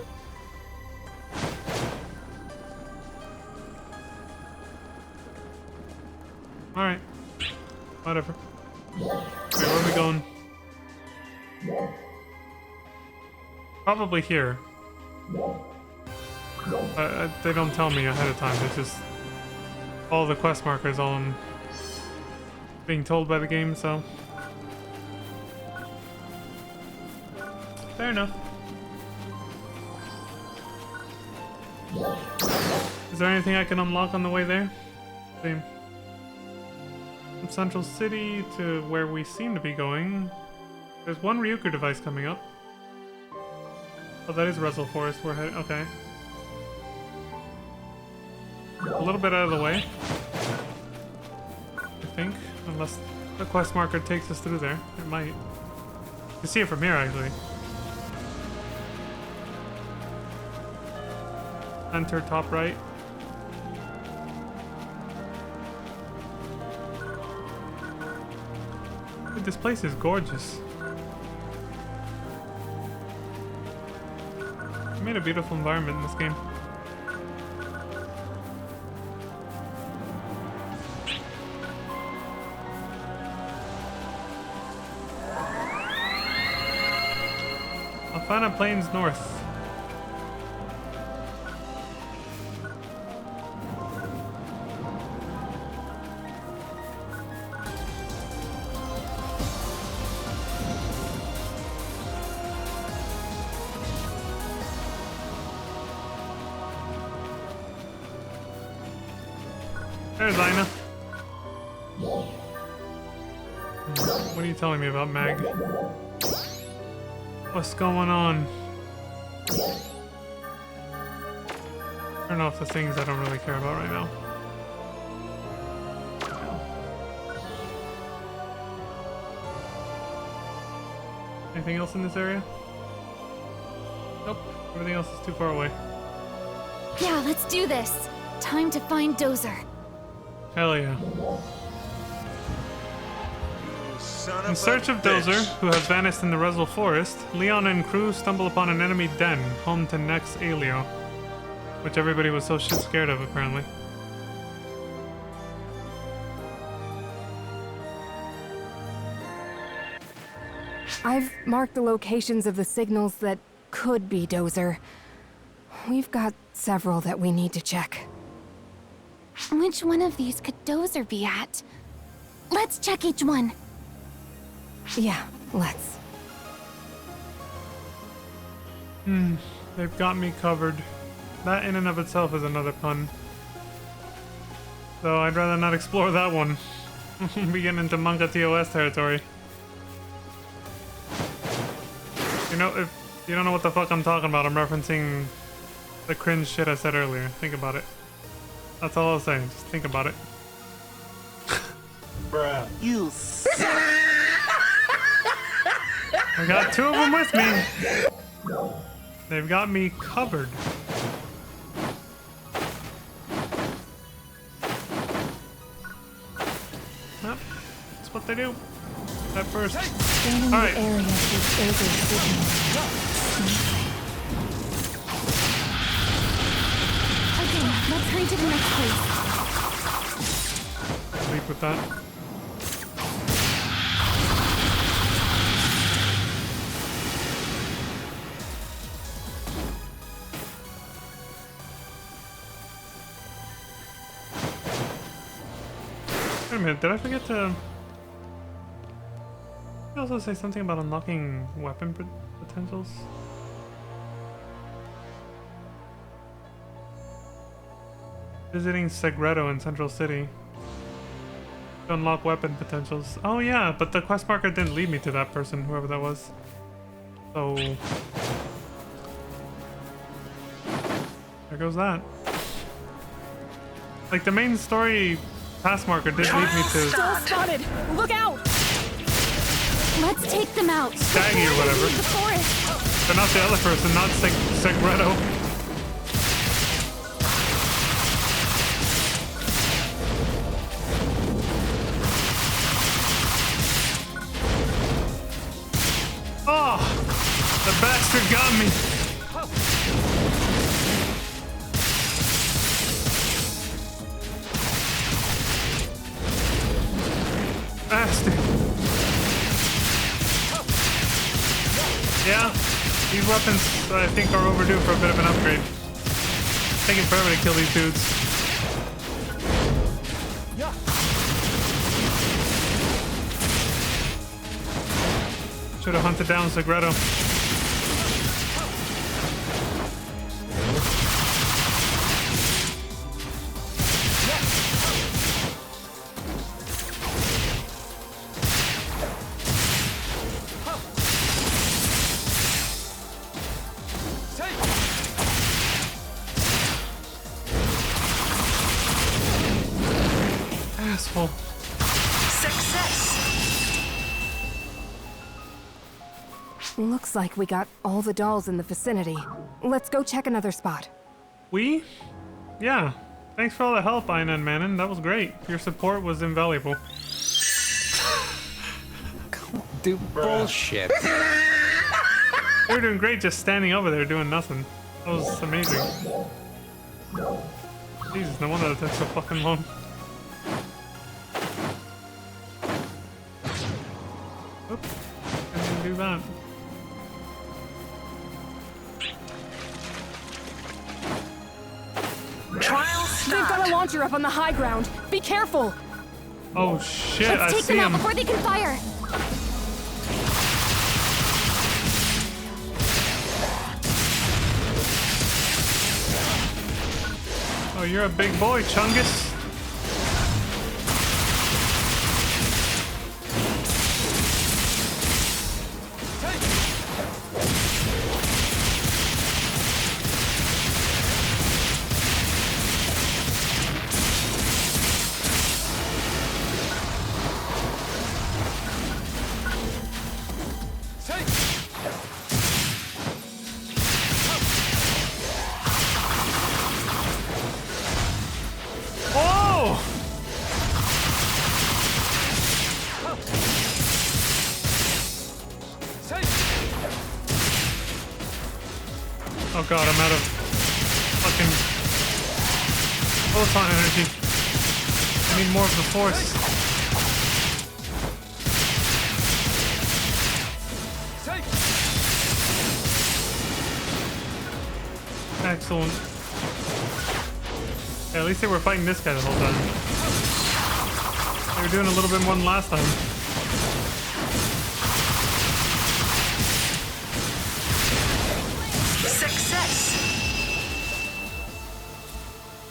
Speaker 1: Alright. Whatever. Okay, where are we going? Probably here. They don't tell me ahead of time. It's just all the quest markers, all I'm being told by the game, so fair enough. Is there anything I can unlock on the way there? Same. From Central City to where we seem to be going, there's one Ryuker device coming up. Oh, that is Rezel Forest. We're heading. Okay. A little bit out of the way, I think, unless the quest marker takes us through there. It might. You can see it from here, actually. Enter top right. Dude, this place is gorgeous. They made a beautiful environment in this game. Alfana Plains North. There's Ina. What are you telling me about Mag? What's going on? Turn off the things I don't really care about right now. Anything else in this area? Nope. Everything else is too far away.
Speaker 5: Yeah, let's do this. Time to find Dozer.
Speaker 1: Hell yeah.
Speaker 3: Son
Speaker 1: In
Speaker 3: of
Speaker 1: search
Speaker 3: a
Speaker 1: of Dozer,
Speaker 3: bitch.
Speaker 1: who has vanished in the Resel Forest, Leon and crew stumble upon an enemy den, home to Nex Alio, which everybody was so shit scared of, apparently.
Speaker 6: I've marked the locations of the signals that could be Dozer. We've got several that we need to check.
Speaker 5: Which one of these could Dozer be at? Let's check each one.
Speaker 6: Yeah, let's.
Speaker 1: They've got me covered. That in and of itself is another pun. Though I'd rather not explore that one. We get into manga TOS territory. You know, if you don't know what the fuck I'm talking about, I'm referencing the cringe shit I said earlier. Think about it. That's all I'll say. Just think about it.
Speaker 3: Bruh. You
Speaker 1: I got two of them with me. They've got me covered. Yep, that's what they do. At first.
Speaker 6: Scanning
Speaker 1: All right.
Speaker 6: the area for Dozer signals.
Speaker 5: Okay, let's hurry to the next place.
Speaker 1: Sleep with that. Wait a minute, did I forget to... Did I also say something about unlocking weapon potentials? Visiting Segredo in Central City. To unlock weapon potentials. Oh yeah, but the quest marker didn't lead me to that person, whoever that was. So... there goes that. Like, the main story task marker did lead me to
Speaker 6: Still spotted! Look out!
Speaker 5: Let's take them out.
Speaker 1: Staggy or whatever.
Speaker 5: The forest.
Speaker 1: But not the other person, not Segredo. Oh! The bastard got me! Bastard! Yeah, these weapons I think are overdue for a bit of an upgrade. It's taking forever to kill these dudes. Should have hunted down Segredo. Asshole.
Speaker 2: Success!
Speaker 6: Looks like we got all the dolls in the vicinity. Let's go check another spot.
Speaker 1: We? Yeah. Thanks for all the help, Ina and Manon. That was great. Your support was invaluable.
Speaker 4: Do bullshit.
Speaker 1: They were doing great just standing over there doing nothing. That was amazing. Jesus, no wonder that took so fucking long. Oops. Didn't even do that.
Speaker 2: Trial
Speaker 6: They've got
Speaker 2: start.
Speaker 6: a launcher up on the high ground. Be careful!
Speaker 1: Oh shit,
Speaker 5: Let's
Speaker 1: I
Speaker 5: take
Speaker 1: see
Speaker 5: them out
Speaker 1: him.
Speaker 5: before they can fire.
Speaker 1: Oh, you're a big boy, Chungus. Oh god, I'm out of fucking photon energy. I need more of the force. Excellent. Yeah, at least they were fighting this guy the whole time. They were doing a little bit more than last time.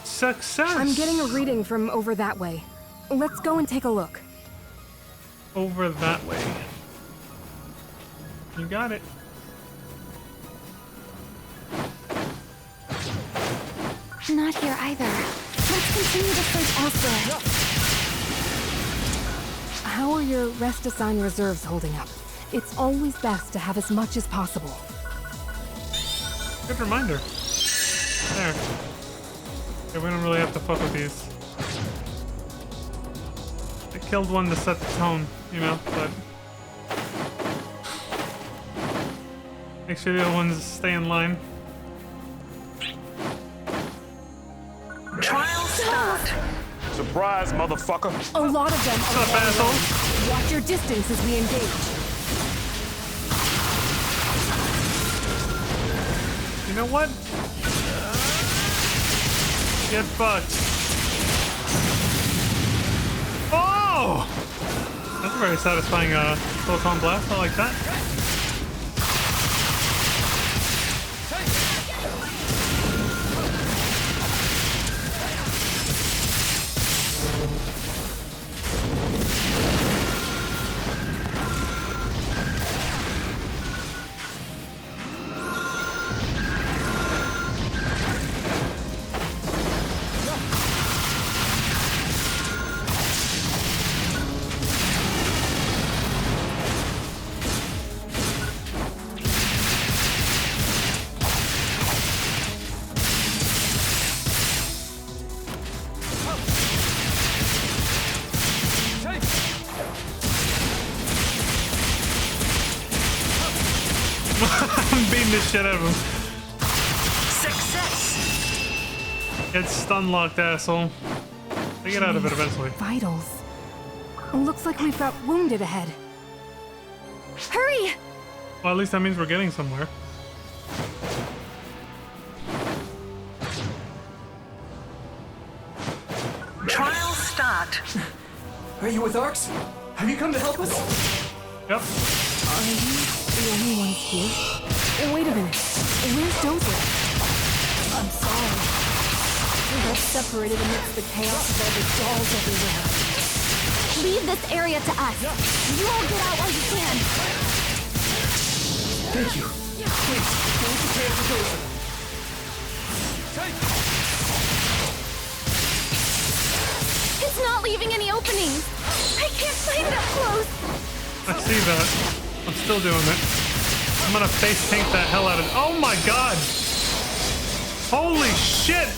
Speaker 1: Success!
Speaker 6: I'm getting a reading from over that way. Let's go and take a look.
Speaker 1: Over that way. You got it.
Speaker 5: Not here either. Let's continue to search elsewhere.
Speaker 6: How are your rest assign reserves holding up? It's always best to have as much as possible.
Speaker 1: Good reminder. There. Yeah, we don't really have to fuck with these. I killed one to set the tone, you know, but... make sure the other ones stay in line.
Speaker 7: Trial start.
Speaker 3: Surprise, motherfucker.
Speaker 6: A lot of them
Speaker 1: What's
Speaker 6: are
Speaker 1: up,
Speaker 6: all
Speaker 1: asshole?
Speaker 6: alone. Watch your distance as we engage.
Speaker 1: You know what? Get fucked. Oh! That's a very satisfying photon blast. I like that. I'm beating the shit out of him.
Speaker 7: Success.
Speaker 1: Get stun locked, asshole. They get out of it eventually.
Speaker 6: Vitals. Looks like we've got wounded ahead.
Speaker 5: Hurry!
Speaker 1: Well, at least that means we're getting somewhere.
Speaker 7: Trial start.
Speaker 4: Are you with Arx? Have you come to help us?
Speaker 1: Yep.
Speaker 6: Are you the only ones here? Wait a minute. Where's Dozer? I'm sorry. We got separated amidst the chaos of all the dolls everywhere.
Speaker 5: Leave this area to us. You all get out while you can.
Speaker 4: Thank you. Please, don't prepare for Dozer.
Speaker 5: It's not leaving any openings. I can't find it up close.
Speaker 1: I see that. I'm still doing it. I'm gonna face tank the hell out of it. Oh my god! Holy shit!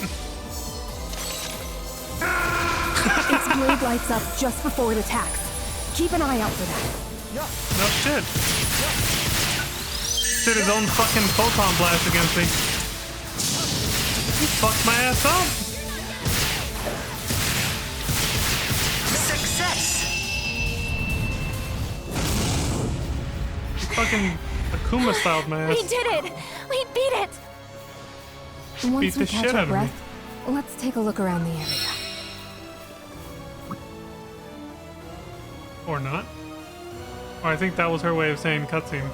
Speaker 6: Its blade lights up just before it attacks. Keep an eye out for that.
Speaker 1: No shit. Did his own fucking photon blast against me. He fucked my ass up.
Speaker 7: Success.
Speaker 1: He fucking Akuma styled my
Speaker 5: We
Speaker 1: ass.
Speaker 5: did it. We beat it.
Speaker 6: Once
Speaker 1: Beat
Speaker 6: we
Speaker 1: the
Speaker 6: catch
Speaker 1: shit
Speaker 6: our
Speaker 1: out of me.
Speaker 6: breath, let's take a look around the area.
Speaker 1: Or not. Or I think that was her way of saying cutscene.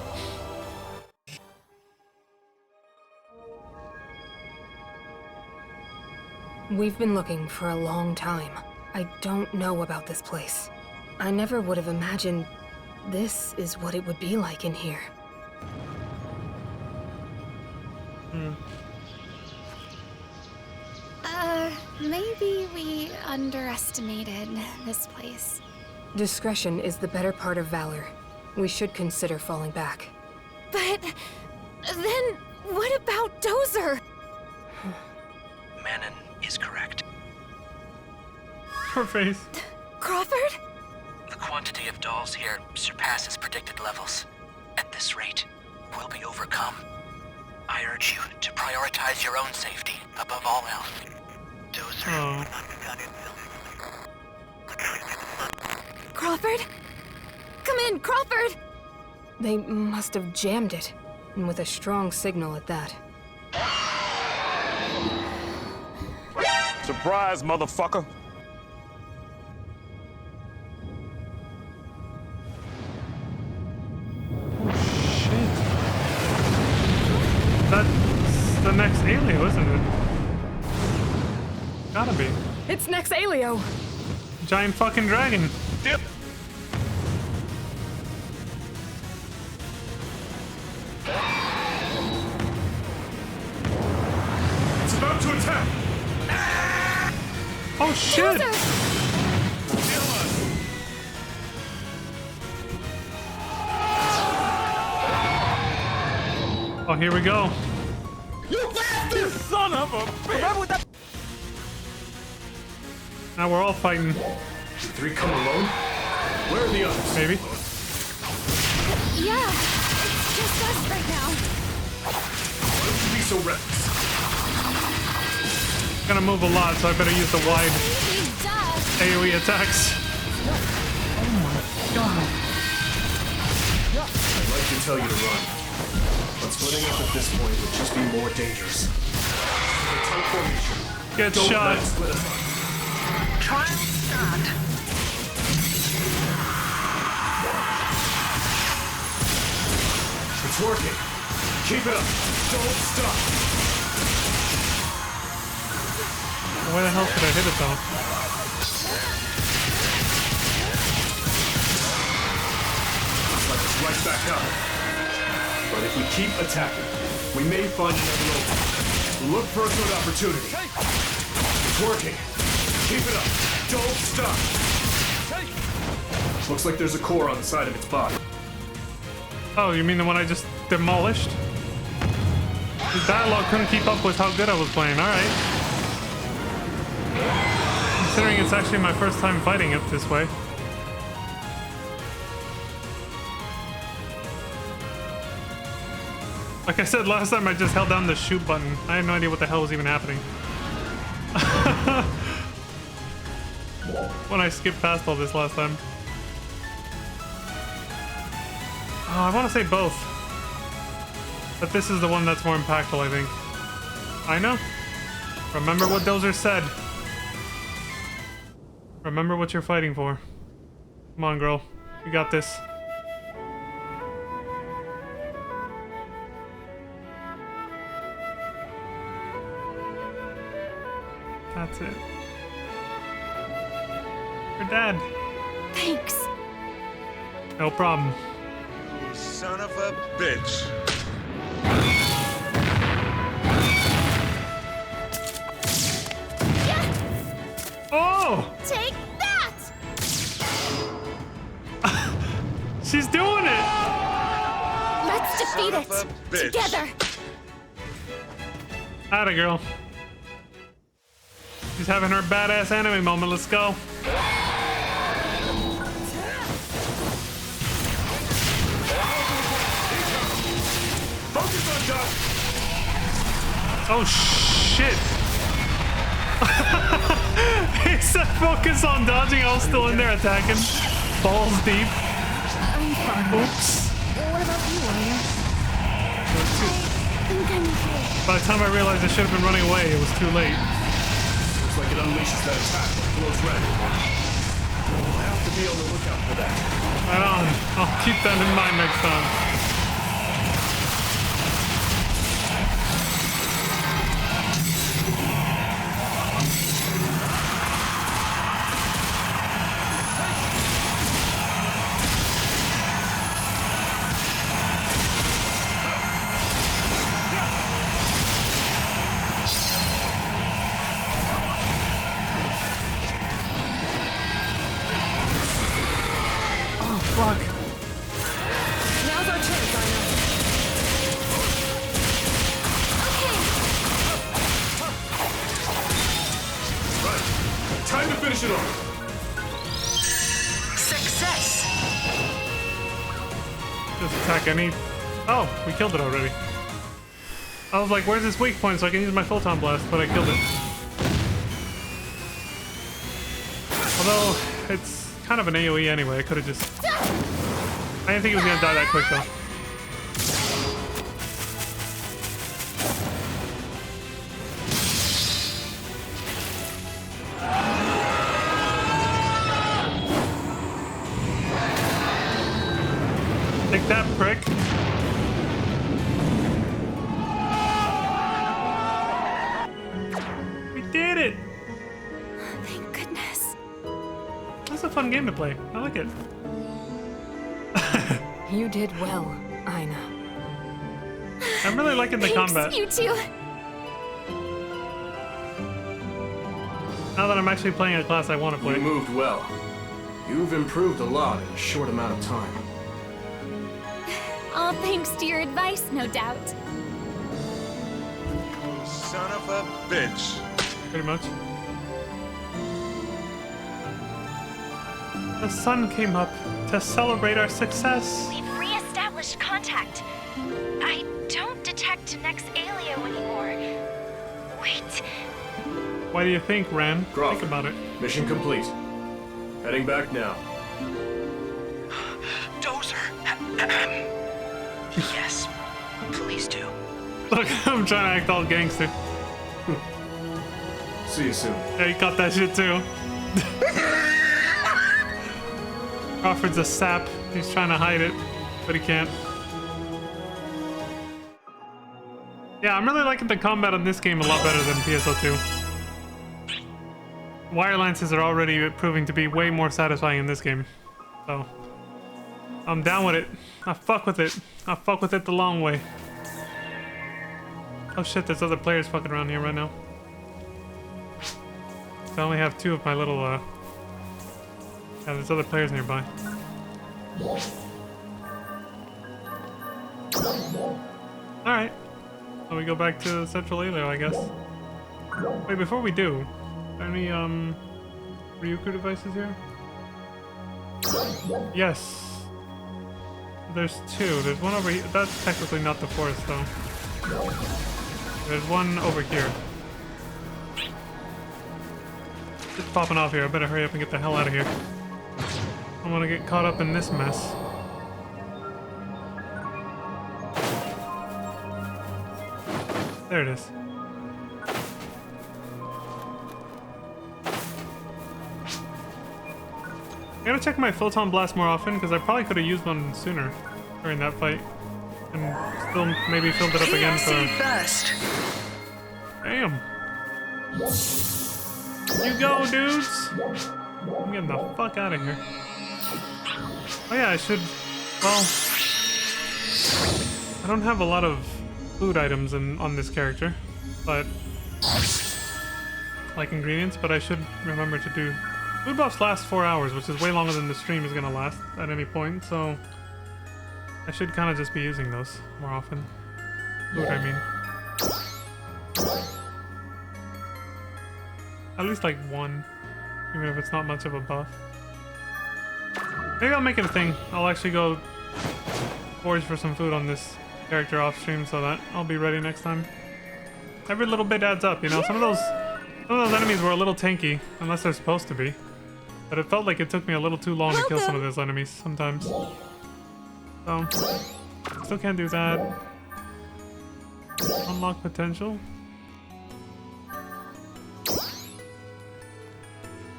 Speaker 6: We've been looking for a long time. I don't know about this place. I never would have imagined this is what it would be like in here.
Speaker 5: Maybe we underestimated this place.
Speaker 6: Discretion is the better part of valor. We should consider falling back.
Speaker 5: But then what about Dozer?
Speaker 2: Manon is correct.
Speaker 1: Her face.
Speaker 5: Crawford?
Speaker 2: The quantity of dolls here surpasses predicted levels. At this rate, we'll be overcome. I urge you to prioritize your own safety above all else.
Speaker 1: Oh.
Speaker 6: Crawford? Come in, Crawford! They must have jammed it, and with a strong signal at that.
Speaker 3: Surprise, motherfucker.
Speaker 1: Shit. That's the next Alio, isn't it? Gotta be.
Speaker 6: It's Nex Alio!
Speaker 1: Giant fucking dragon.
Speaker 3: Dip.
Speaker 4: It's about to attack!
Speaker 1: Oh shit! Oh, here we go.
Speaker 4: You bastard! Son of a bitch!
Speaker 1: Now we're all fighting.
Speaker 4: Three come alone? Where are the others?
Speaker 1: Maybe.
Speaker 5: Yeah, it's just us right now.
Speaker 4: Why don't you be so reckless?
Speaker 1: Gonna move a lot, so I better use the wide
Speaker 5: Duh.
Speaker 1: AoE attacks.
Speaker 4: I'd like to tell you to run. But splitting up at this point would just be more dangerous. The tight formation.
Speaker 1: Get
Speaker 4: Don't
Speaker 1: shot.
Speaker 4: let it split us up.
Speaker 2: Trial start.
Speaker 4: It's working. Keep it up. Don't stop.
Speaker 1: Where the hell could I hit it though?
Speaker 4: Looks like it's right back up. But if we keep attacking, we may find another opening. Look for a good opportunity. It's working. Keep it up. Don't stop. Looks like there's a core on the side of its body.
Speaker 1: Oh, you mean the one I just demolished? The dialogue couldn't keep up with how good I was playing. Alright. Considering it's actually my first time fighting it this way. Like I said last time, I just held down the shoot button. I had no idea what the hell was even happening. When I skipped past all this last time. Oh, I want to say both. But this is the one that's more impactful, I think. I know. Remember what Dozer said. Remember what you're fighting for. Come on, girl. You got this. That's it. For Dad.
Speaker 5: Thanks.
Speaker 1: No problem.
Speaker 3: Son of a bitch.
Speaker 1: Oh!
Speaker 5: Take that!
Speaker 1: She's doing it!
Speaker 5: Let's defeat
Speaker 3: Son of a
Speaker 5: it!
Speaker 3: bitch.
Speaker 5: Together!
Speaker 1: Atta girl. She's having her badass anime moment. Let's go.
Speaker 4: Focus on dodge.
Speaker 1: Oh shit! He said focus on dodging. I was still in there attacking. Balls deep.
Speaker 5: I'm fine.
Speaker 1: Oops.
Speaker 5: What about you, Anya? I think I'm okay.
Speaker 1: By the time I realized I should have been running away, it was too late.
Speaker 4: Looks like it unleashes that attack when it glows red. I have to be on the lookout for that.
Speaker 1: Right on. I'll keep that in mind next time. Fuck.
Speaker 6: Now's our chance, Anya.
Speaker 4: Right. Time to finish it off.
Speaker 2: Success!
Speaker 1: Just attack any... Oh, we killed it already. I was like, where's this weak point so I can use my Photon Blast, but I killed it. Although, it's kind of an AoE anyway, I could have just... I didn't think he was gonna die that quick though. Take that, prick. We did it!
Speaker 5: Thank goodness.
Speaker 1: That's a fun game to play. I like it.
Speaker 6: You did well, Aina.
Speaker 1: I'm really liking the
Speaker 5: Thanks,
Speaker 1: combat.
Speaker 5: you two.
Speaker 1: Now that I'm actually playing a class I want to
Speaker 4: You
Speaker 1: play.
Speaker 4: moved well. You've improved a lot in a short amount of time.
Speaker 5: All thanks to your advice, no doubt.
Speaker 3: Son of a bitch.
Speaker 1: Pretty much. The sun came up to celebrate our success.
Speaker 7: We've re-established contact. I don't detect Nex Alio anymore. Wait,
Speaker 1: Why do you think, Ran?
Speaker 4: Grok.
Speaker 1: Think about it.
Speaker 4: Mission complete. Heading back now.
Speaker 2: Dozer! Yes, please do.
Speaker 1: Look, I'm trying to act all gangster.
Speaker 4: See you soon.
Speaker 1: Yeah, you got that shit too. Crawford's a sap. He's trying to hide it, but he can't. Yeah, I'm really liking the combat on this game a lot better than PSO2. Wire lances are already proving to be way more satisfying in this game. So, I'm down with it. I fuck with it. I fuck with it the long way. Oh shit, there's other players fucking around here right now. So I only have two of my little, yeah, there's other players nearby. Alright. So we go back to Central Alio, I guess. Wait, before we do, are there any, Ryuku devices here? Yes. There's two. There's one over here. That's technically not the forest, though. There's one over here. It's popping off here. I better hurry up and get the hell out of here. I don't want to get caught up in this mess. There it is. I gotta check my Photon Blast more often, because I probably could have used one sooner during that fight. And still maybe filled it up again for...
Speaker 2: first.
Speaker 1: Damn. You go, dudes! I'm getting the fuck out of here. Oh yeah, I should... Well... I don't have a lot of food items on this character, but... like ingredients, but I should remember to do... Food buffs last 4 hours, which is way longer than the stream is gonna last at any point, so... I should kind of just be using those more often. Food, I mean. At least like one, even if it's not much of a buff. Maybe I'll make it a thing. I'll actually go forage for some food on this character off stream so that I'll be ready next time. Every little bit adds up, you know? Some of those enemies were a little tanky, unless they're supposed to be. But it felt like it took me a little too long to kill some of those enemies sometimes. So, still can't do that. Unlock potential.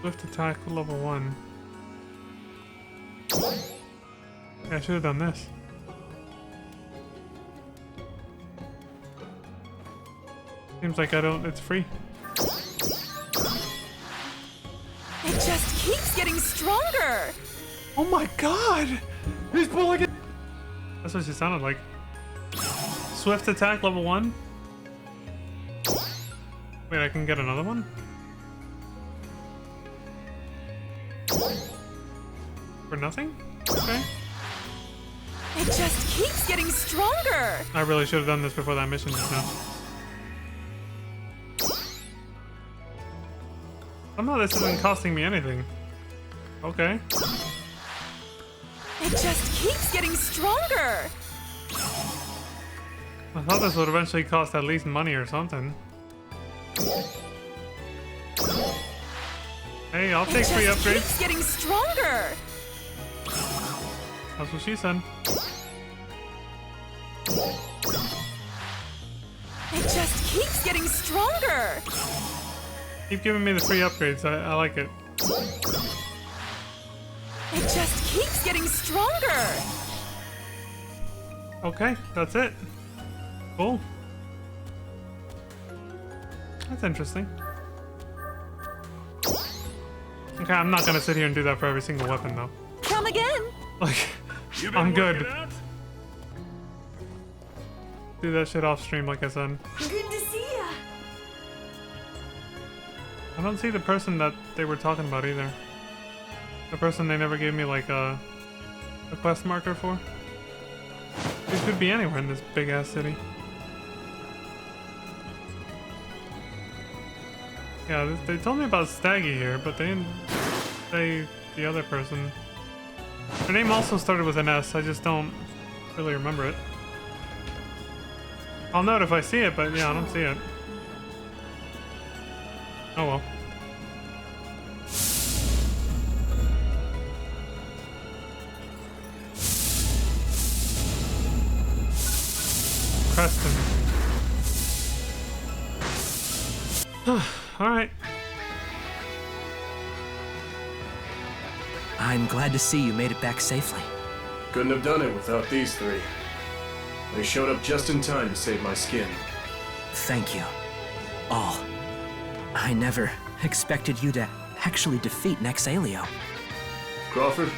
Speaker 1: Swift attack level 1. Yeah, I should have done this. Seems like I don't, it's free.
Speaker 6: It just keeps getting stronger!
Speaker 1: Oh my god! He's pulling it! That's what she sounded like. Swift attack level 1? Wait, I can get another one? For nothing? Okay.
Speaker 6: It just keeps getting stronger!
Speaker 1: I really should have done this before that mission just now. Somehow this isn't costing me anything. Okay.
Speaker 6: It just keeps getting stronger!
Speaker 1: I thought this would eventually cost at least money or something. Hey, I'll take free upgrades.
Speaker 6: Keeps getting stronger.
Speaker 1: That's what she said.
Speaker 6: It just keeps getting stronger.
Speaker 1: Keep giving me the free upgrades. I like it.
Speaker 6: It just keeps getting stronger.
Speaker 1: Okay, that's it. Cool. That's interesting. Okay, I'm not gonna sit here and do that for every single weapon though.
Speaker 6: Come again.
Speaker 1: Like, I'm good. Do that shit off stream, like I said.
Speaker 6: Good to see ya.
Speaker 1: I don't see the person that they were talking about either. The person they never gave me like a quest marker for. It could be anywhere in this big ass city. Yeah, they told me about Staggy here, but they didn't say the other person. Her name also started with an S, I just don't really remember it. I'll know it if I see it, but yeah, I don't see it. Oh well. Preston. Alright.
Speaker 9: I'm glad to see you made it back safely.
Speaker 4: Couldn't have done it without these three. They showed up just in time to save my skin.
Speaker 9: Thank you. All. I never expected you to actually defeat Nexalio.
Speaker 4: Crawford,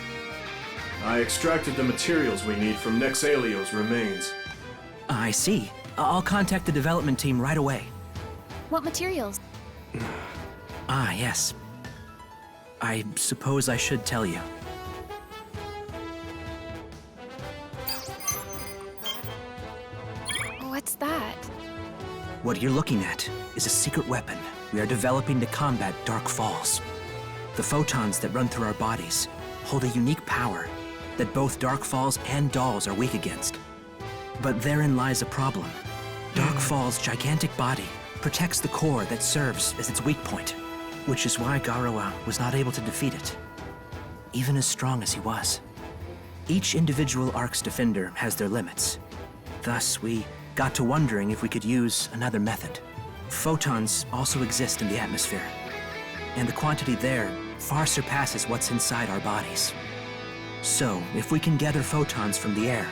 Speaker 4: I extracted the materials we need from Nexalio's remains.
Speaker 9: I see. I'll contact the development team right away.
Speaker 5: What materials?
Speaker 9: Ah, yes. I suppose I should tell you.
Speaker 5: What's that?
Speaker 9: What you're looking at is a secret weapon we are developing to combat Dark Falls. The photons that run through our bodies hold a unique power that both Dark Falls and dolls are weak against. But therein lies a problem. Dark Fall's gigantic body protects the core that serves as its weak point, which is why Garoa was not able to defeat it, even as strong as he was. Each individual Ark's defender has their limits. Thus, we got to wondering if we could use another method. Photons also exist in the atmosphere, and the quantity there far surpasses what's inside our bodies. So, if we can gather photons from the air,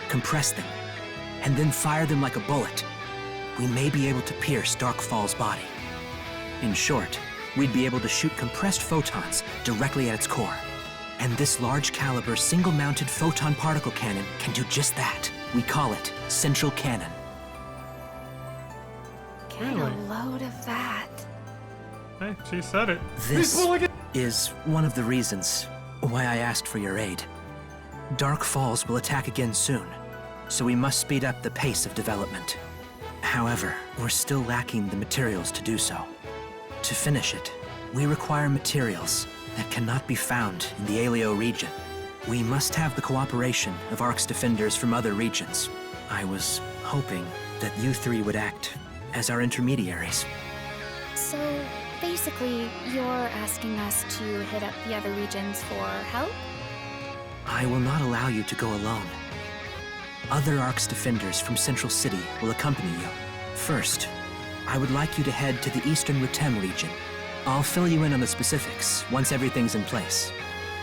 Speaker 9: compress them, and then fire them like a bullet, we may be able to pierce Dark Fall's body. In short, we'd be able to shoot compressed photons directly at its core. And this large caliber single-mounted photon particle cannon can do just that. We call it Central Cannon.
Speaker 5: Get
Speaker 1: Really?
Speaker 5: a load of that.
Speaker 1: Hey, she said it.
Speaker 9: This is one of the reasons why I asked for your aid. Dark Falls will attack again soon, so we must speed up the pace of development. However, we're still lacking the materials to do so. To finish it, we require materials that cannot be found in the Aleo region. We must have the cooperation of Ark's defenders from other regions. I was hoping that you three would act as our intermediaries.
Speaker 5: So, basically, you're asking us to hit up the other regions for help?
Speaker 9: I will not allow you to go alone. Other Ark's defenders from Central City will accompany you. First, I would like you to head to the Eastern Rutem region. I'll fill you in on the specifics once everything's in place.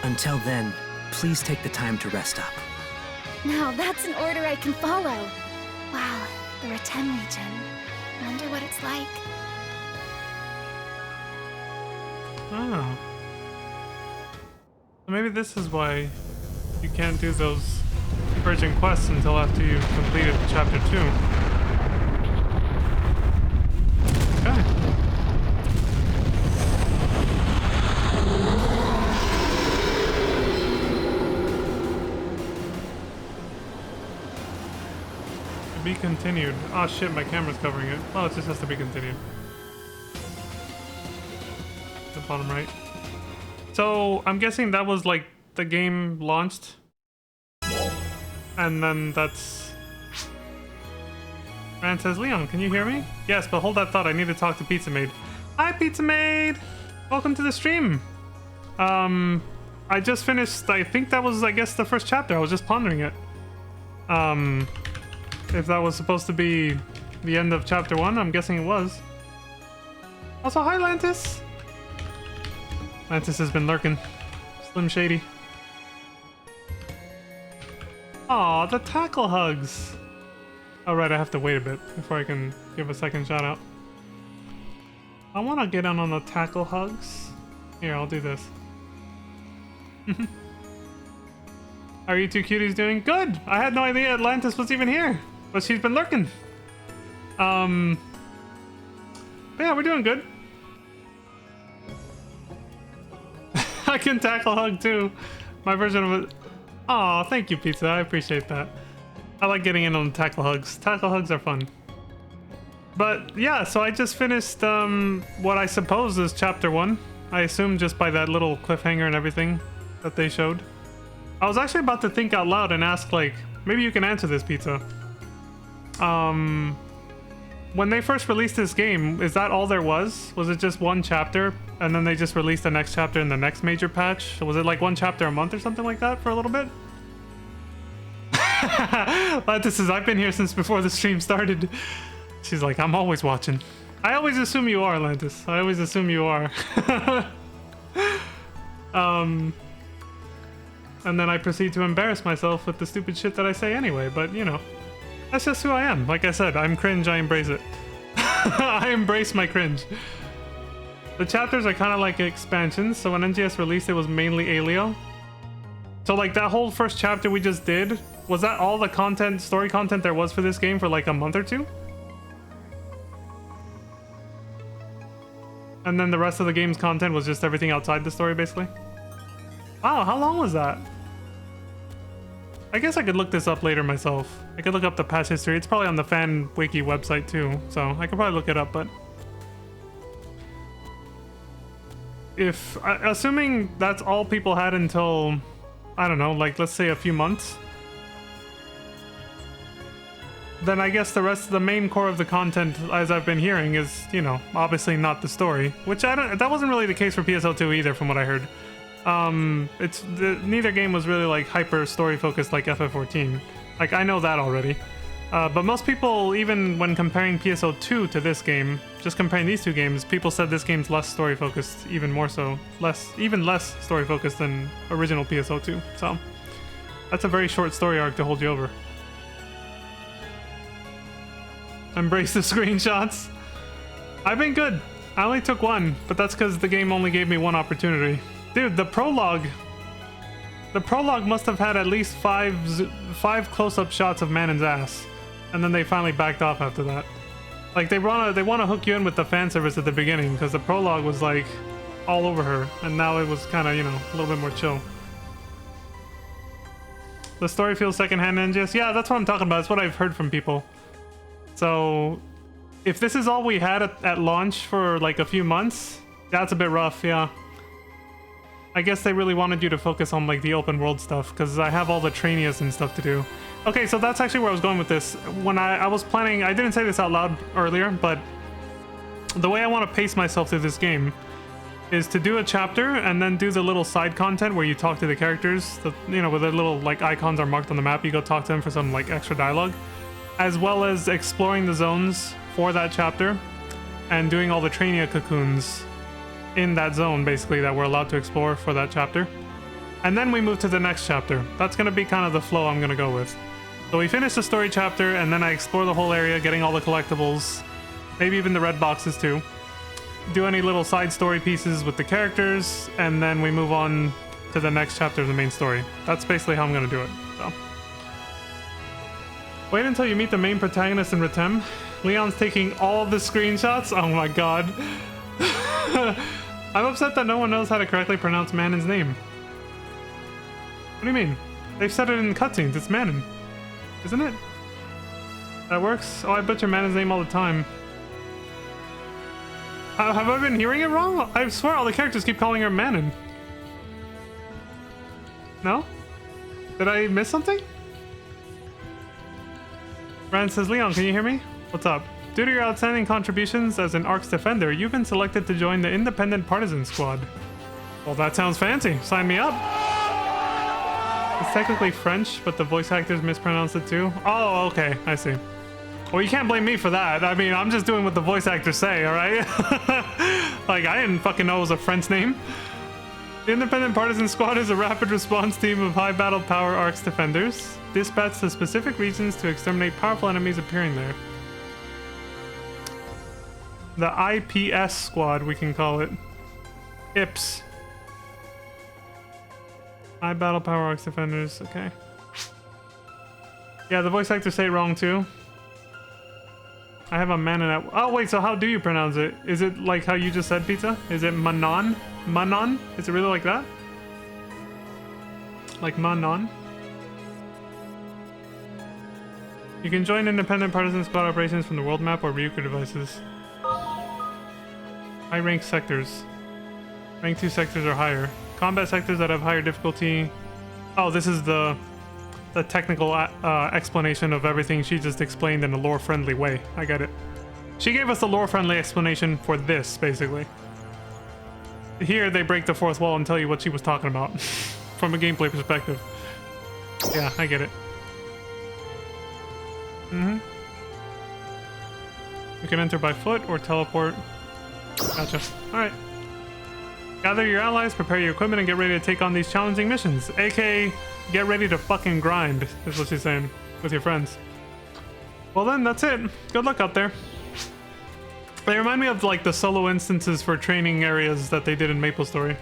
Speaker 9: Until then, please take the time to rest up.
Speaker 5: Now that's an order I can follow. Wow, the Rutem region. Wonder what it's like.
Speaker 1: Oh. So maybe this is why you can't do those urgent quests until after you've completed chapter 2. Okay. To be continued. Oh shit, my camera's covering it. Oh, it just has to be continued. The bottom right. So, I'm guessing that was like the game launched. And then that's Rand says, Leon, can you hear me? Yes, but hold that thought. I need to talk to Pizza Maid. Hi, Pizza Maid! Welcome to the stream. I just finished, I think that was, I guess, the first chapter. I was just pondering it. If that was supposed to be the end of chapter 1, I'm guessing it was. Also, hi, Lantis! Lantis has been lurking. Slim Shady. Aw, the tackle hugs! Oh, right, I have to wait a bit before I can give a second shout out. I want to get in on the tackle hugs. Here, I'll do this. How are you two cuties doing? Good! I had no idea Atlantis was even here, but she's been lurking. But yeah, we're doing good. I can tackle hug too. My version of it. Aw, thank you, Pizza. I appreciate that. I like getting in on tackle hugs. Tackle hugs are fun. But yeah, so I just finished what I suppose is chapter 1. I assume just by that little cliffhanger and everything that they showed. I was actually about to think out loud and ask, like, maybe you can answer this, Pizza. When they first released this game, is that all there was? Was it just one chapter, and then they just released the next chapter in the next major patch? Was it like one chapter a month or something like that for a little bit? Lantis says, I've been here since before the stream started. She's like, I'm always watching. I always assume you are, Lantis. I always assume you are. And then I proceed to embarrass myself with the stupid shit that I say anyway, but you know. That's just who I am. Like I said, I'm cringe, I embrace it. I embrace my cringe. The chapters are kind of like expansions, so when NGS released it was mainly Aleo. So like that whole first chapter we just did, was that all the content, story content there was for this game for like a month or two? And then the rest of the game's content was just everything outside the story, basically? Wow, how long was that? I guess I could look this up later myself. I could look up the patch history. It's probably on the fan wiki website too, so I could probably look it up, but... assuming that's all people had until, I don't know, like let's say a few months, then I guess the rest of the main core of the content, as I've been hearing, is, you know, obviously not the story, which that wasn't really the case for PSO2 either, from what I heard. Neither game was really like hyper story focused like FF14. Like I know that already. But most people, even when comparing PSO2 to this game, just comparing these two games, people said this game's less story focused, even more so, even less story focused than original PSO2. So that's a very short story arc to hold you over. Embrace the screenshots. I've been good. I only took one, but that's because the game only gave me one opportunity. Dude, the prologue must have had at least five close-up shots of Manon's ass, and then they finally backed off after that. Like they wanna hook you in with the fan service at the beginning because the prologue was like all over her, and now it was kind of, you know, a little bit more chill. The story feels secondhand, NGS. Yeah, that's what I'm talking about. It's what I've heard from people. So if this is all we had at launch for like a few months, that's a bit rough. Yeah. I guess they really wanted you to focus on like the open world stuff because I have all the trainias and stuff to do. Okay, so that's actually where I was going with this. When I was planning, I didn't say this out loud earlier, but the way I want to pace myself through this game is to do a chapter and then do the little side content where you talk to the characters, you know, where the little like icons are marked on the map, you go talk to them for some like extra dialogue, as well as exploring the zones for that chapter and doing all the trainia cocoons in that zone, basically, that we're allowed to explore for that chapter. And then we move to the next chapter. That's going to be kind of the flow I'm going to go with. So we finish the story chapter, and then I explore the whole area, getting all the collectibles, maybe even the red boxes too. Do any little side story pieces with the characters, and then we move on to the next chapter of the main story. That's basically how I'm going to do it. So wait until you meet the main protagonist in Retem. Leon's taking all the screenshots. Oh my god. I'm upset that no one knows how to correctly pronounce Manon's name. What do you mean? They've said it in cutscenes. It's Manon. Isn't it? That works? Oh, I butcher Manon's name all the time. Have I been hearing it wrong? I swear all the characters keep calling her Manon. No? Did I miss something? Rand says, Leon, can you hear me? What's up? Due to your outstanding contributions as an ARC's defender, you've been selected to join the Independent Partisan Squad. Well, that sounds fancy. Sign me up. It's technically French, but the voice actors mispronounced it too. Oh, okay. I see. Well, you can't blame me for that. I mean, I'm just doing what the voice actors say, alright? Like, I didn't fucking know it was a French name. The Independent Partisan Squad is a rapid response team of high battle power ARC's defenders, dispatched to specific regions to exterminate powerful enemies appearing there. The IPS squad, we can call it. IPS. High battle power ARC's defenders, okay. Yeah, the voice actors say it wrong too. I have a man in that. Oh wait, so how do you pronounce it? Is it like how you just said, Pizza? Is it Manon? Manon? Is it really like that? Like Manon? You can join independent partisan squad operations from the world map or Ryuker devices. High rank sectors. Rank 2 sectors or higher. Combat sectors that have higher difficulty. Oh, this is the technical explanation of everything she just explained in a lore-friendly way. I get it. She gave us the lore-friendly explanation for this, basically. Here, they break the fourth wall and tell you what she was talking about from a gameplay perspective. Yeah, I get it. Mm-hmm. You can enter by foot or teleport. Gotcha. Alright. Gather your allies, prepare your equipment, and get ready to take on these challenging missions. AKA, get ready to fucking grind, is what she's saying, with your friends. Well then, that's it. Good luck out there. They remind me of like the solo instances for training areas that they did in MapleStory.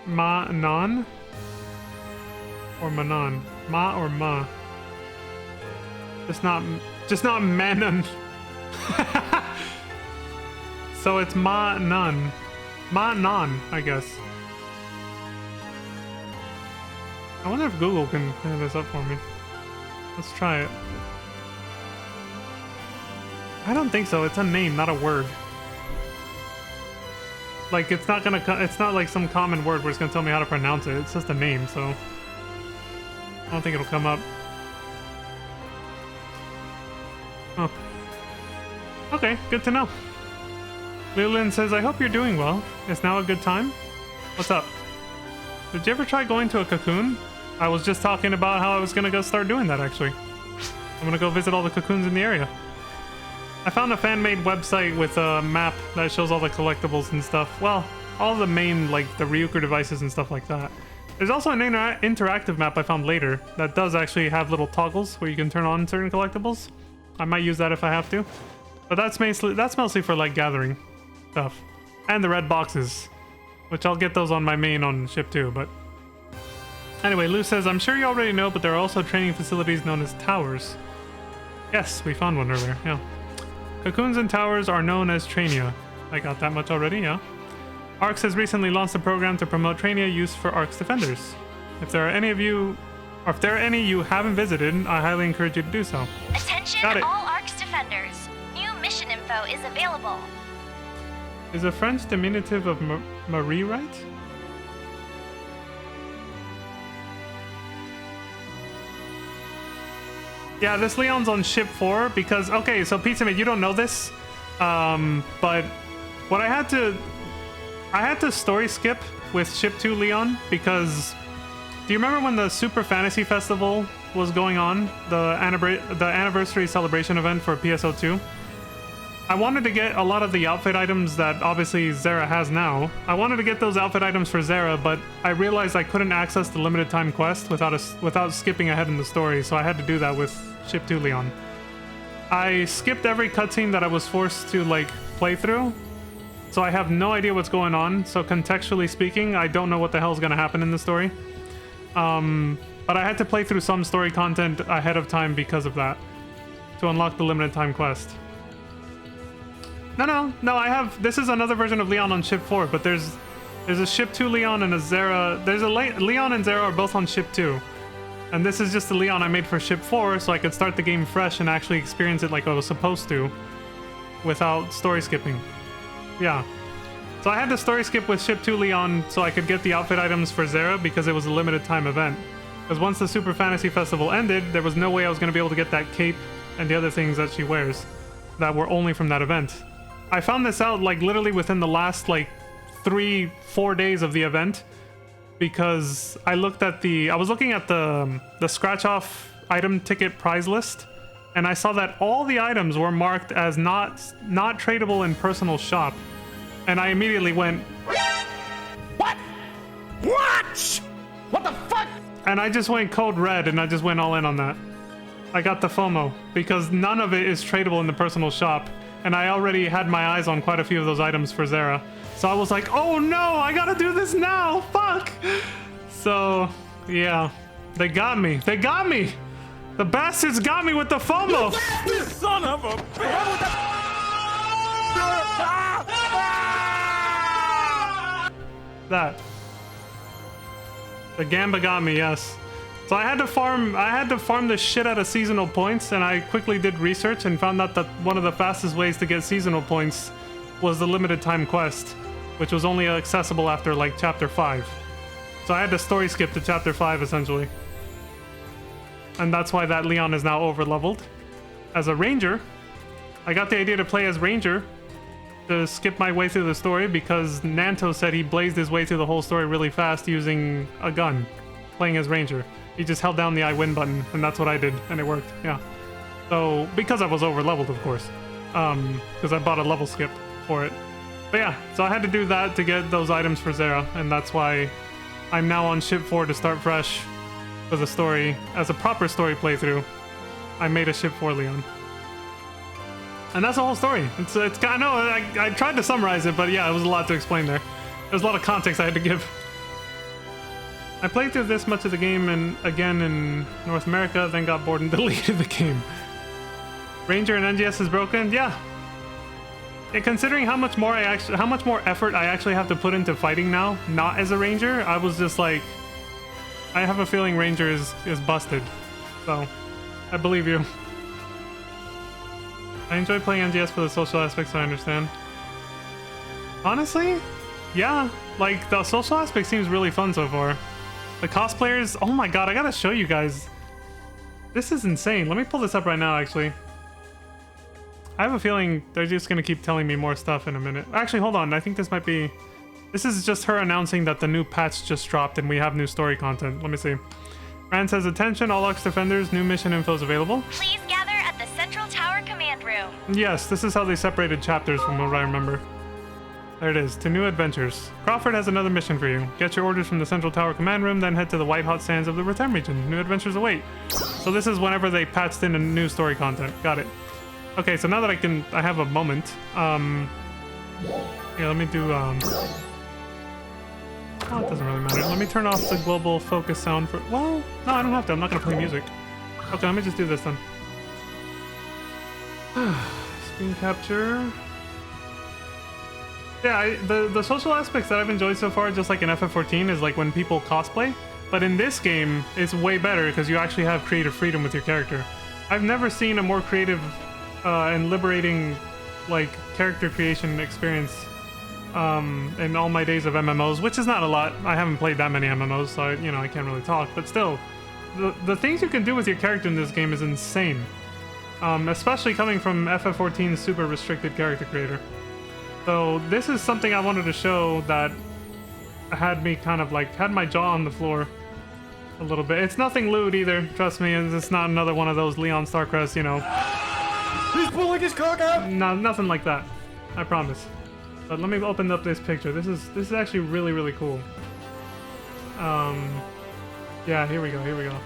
Speaker 1: Ma-non? Or Manon? Ma or Ma? Just not Manon. So it's Ma-non. Ma-non, I guess. I wonder if Google can clear this up for me. Let's try it. I don't think so. It's a name, not a word. Like, it's not like some common word where it's gonna tell me how to pronounce it. It's just a name, so I don't think it'll come up. Huh. Okay, good to know. Lillian says, I hope you're doing well. Is now a good time? What's up? Did you ever try going to a cocoon? I was just talking about how I was gonna go start doing that, actually. I'm gonna go visit all the cocoons in the area. I found a fan-made website with a map that shows all the collectibles and stuff. Well, all the main, like, the Ryuker devices and stuff like that. There's also an interactive map I found later that does actually have little toggles where you can turn on certain collectibles. I might use that if I have to. But that's mostly for, like, gathering stuff. And the red boxes, which I'll get those on my main on ship too, but... Anyway, Lou says, I'm sure you already know, but there are also training facilities known as towers. Yes, we found one earlier, yeah. Cocoons and towers are known as Trainia. I got that much already, yeah. ARCS has recently launched a program to promote Trainia use for ARCS defenders. If there are any you haven't visited, I highly encourage you to do so.
Speaker 7: Attention all ARCS defenders. New mission info is available.
Speaker 1: Is a French diminutive of Marie right? Yeah, this Leon's on ship 4 because, okay, so Pizza Mate, you don't know this, but what I had to story skip with ship 2 Leon because, do you remember when the Super Fantasy Festival was going on, the anniversary celebration event for PSO2? I wanted to get a lot of the outfit items that obviously Zera has now. I wanted to get those outfit items for Zera, but I realized I couldn't access the limited time quest without skipping ahead in the story, so I had to do that with Ship 2 Leon. I skipped every cutscene that I was forced to, like, play through, so I have no idea what's going on, so contextually speaking, I don't know what the hell's gonna happen in the story. But I had to play through some story content ahead of time because of that, to unlock the limited time quest. No, I have... This is another version of Leon on Ship 4, but there's a Ship 2 Leon and a Zera... Leon and Zera are both on Ship 2. And this is just the Leon I made for Ship 4, so I could start the game fresh and actually experience it like I was supposed to, without story skipping. Yeah. So I had to story skip with Ship 2 Leon so I could get the outfit items for Zera because it was a limited time event. Because once the Super Fantasy Festival ended, there was no way I was going to be able to get that cape and the other things that she wears that were only from that event. I found this out like literally within the last like 3-4 days of the event, because I was looking at the scratch off item ticket prize list, and I saw that all the items were marked as not tradable in personal shop, and I immediately went,
Speaker 10: What? What? What the fuck?
Speaker 1: and I just went code red, and I just went all in on that. I got the FOMO because none of it is tradable in the personal shop, and I already had my eyes on quite a few of those items for Zera. So I was like, oh no, I gotta do this now, fuck! So, yeah, they got me. They got me! The bastards got me with the FOMO!
Speaker 10: You son of a bitch!
Speaker 1: That. The Gamba got me, yes. So I had to farm the shit out of seasonal points, and I quickly did research and found out that one of the fastest ways to get seasonal points was the limited time quest, which was only accessible after like chapter 5. So I had to story skip to chapter 5 essentially. And that's why that Leon is now over leveled. As a ranger, I got the idea to play as ranger to skip my way through the story because Nanto said he blazed his way through the whole story really fast using a gun, playing as ranger. He just held down the I win button, and that's what I did, and it worked, yeah. So, because I was over leveled, of course, because I bought a level skip for it. But yeah, so I had to do that to get those items for Zera, and that's why I'm now on ship 4 to start fresh for the story. As a proper story playthrough, I made a ship 4 Leon. And that's the whole story. It's I know, I tried to summarize it, but yeah, it was a lot to explain there. There's a lot of context I had to give. I played through this much of the game and again in North America, then got bored and deleted the game. Ranger and NGS is broken? Yeah. Considering how much more effort I actually have to put into fighting now, not as a ranger, I was just like, I have a feeling Ranger is busted. So, I believe you. I enjoy playing NGS for the social aspects, I understand. Honestly, yeah, like the social aspect seems really fun so far. The cosplayers, oh my god, I gotta show you guys. This is insane. Let me pull this up right now, actually. I have a feeling they're just gonna keep telling me more stuff in a minute. Actually, hold on, I think this might be... This is just her announcing that the new patch just dropped and we have new story content. Let me see. Rand says, attention, all Lux defenders, new mission info is available.
Speaker 7: Please gather at the Central Tower Command Room.
Speaker 1: Yes, this is how they separated chapters from what I remember. There it is, to new adventures. Crawford has another mission for you. Get your orders from the Central Tower Command Room, then head to the White Hot Sands of the Retem region. New adventures await. So this is whenever they patched in a new story content. Got it. Okay, so now that I have a moment. Yeah, let me do, oh, it doesn't really matter. Let me turn off the global focus sound for, well, no, I don't have to. I'm not gonna play music. Okay, let me just do this then. Screen capture. Yeah, the social aspects that I've enjoyed so far, just like in FF14, is like when people cosplay. But in this game, it's way better because you actually have creative freedom with your character. I've never seen a more creative and liberating like character creation experience in all my days of MMOs, which is not a lot. I haven't played that many MMOs, so I can't really talk. But still, the things you can do with your character in this game is insane. Especially coming from FF14's super restricted character creator. So this is something I wanted to show that had me kind of like, had my jaw on the floor a little bit. It's nothing lewd either, trust me. It's not another one of those Leon Starcrest,
Speaker 10: He's pulling his cock out!
Speaker 1: No, nothing like that. I promise. But let me open up this picture. This is actually really, really cool. Yeah, here we go.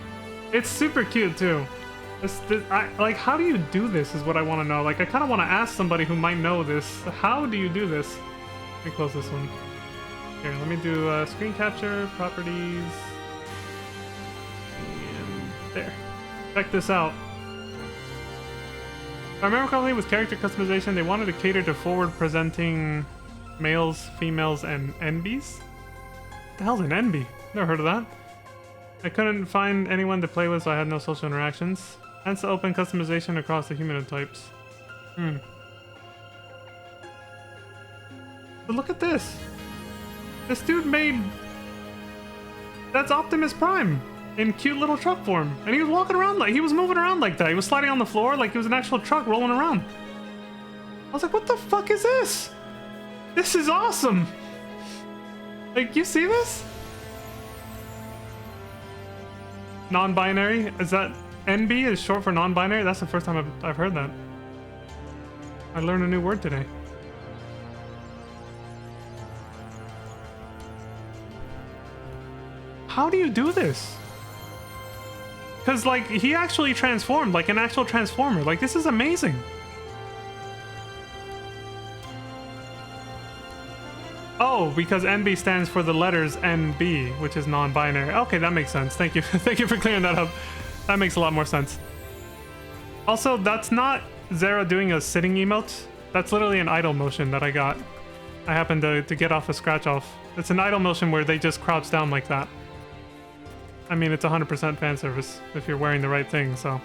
Speaker 1: It's super cute too. Like, how do you do this is what I want to know. Like, I kind of want to ask somebody who might know this. How do you do this? Let me close this one. Here, let me do screen capture, properties. And there. Check this out. If I remember correctly, with character customization, they wanted to cater to forward-presenting males, females, and NBs? What the hell's an NB? Never heard of that. I couldn't find anyone to play with, so I had no social interactions. Hence the open customization across the humanoid types. But look at this! This dude made... That's Optimus Prime! in cute little truck form. And he was walking around like, he was moving around like that. He was sliding on the floor like he was an actual truck rolling around. I was like, what the fuck is this? This is awesome. Like, you see this? Non-binary? Is that NB is short for non-binary? That's the first time I've heard that. I learned a new word today. How do you do this? Because, like, he actually transformed, like an actual transformer. Like, this is amazing. Oh, because NB stands for the letters NB, which is non-binary. Okay, that makes sense. Thank you. Thank you for clearing that up. That makes a lot more sense. Also, that's not Zero doing a sitting emote. That's literally an idle motion that I got. I happened to get off a scratch off. It's an idle motion where they just crouch down like that. I mean, it's 100% fan service if you're wearing the right thing, so.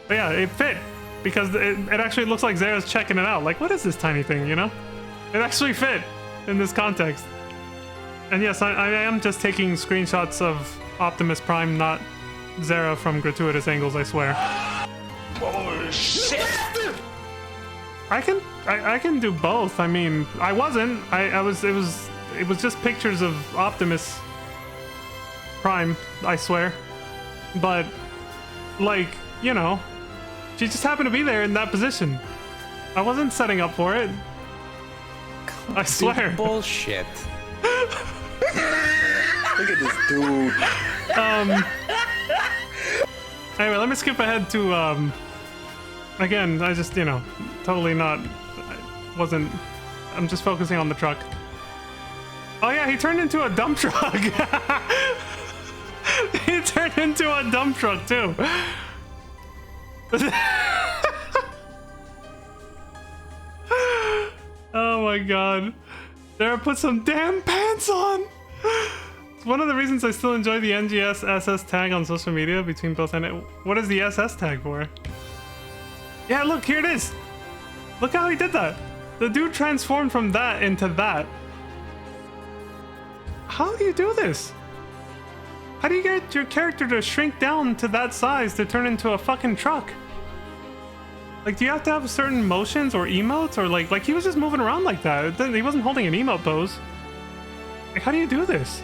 Speaker 1: But yeah, it fit because it actually looks like Zero's checking it out. Like, what is this tiny thing, you know? It actually fit in this context. And yes, I am just taking screenshots of Optimus Prime, not Zero from gratuitous angles, I swear.
Speaker 3: Oh, shit!
Speaker 1: I can do both. I mean, I wasn't. It was just pictures of Optimus Prime, I swear. But, like, you know, she just happened to be there in that position. I wasn't setting up for it. I swear.
Speaker 11: Bullshit.
Speaker 3: Look at this dude.
Speaker 1: Anyway, let me skip ahead to, again, I just, you know, totally not, I'm just focusing on the truck. Oh yeah, he turned into a dump truck. He turned into a dump truck too. Oh my god. Sarah put some damn pants on. It's one of the reasons I still enjoy the NGS SS tag on social media between both and what is the SS tag for? Yeah, look, here it is. Look how he did that. The dude transformed from that into that. How do you do this? How do you get your character to shrink down to that size to turn into a fucking truck? Like, do you have to have certain motions or emotes, or like he was just moving around like that? He wasn't holding an emote pose. Like, how do you do this?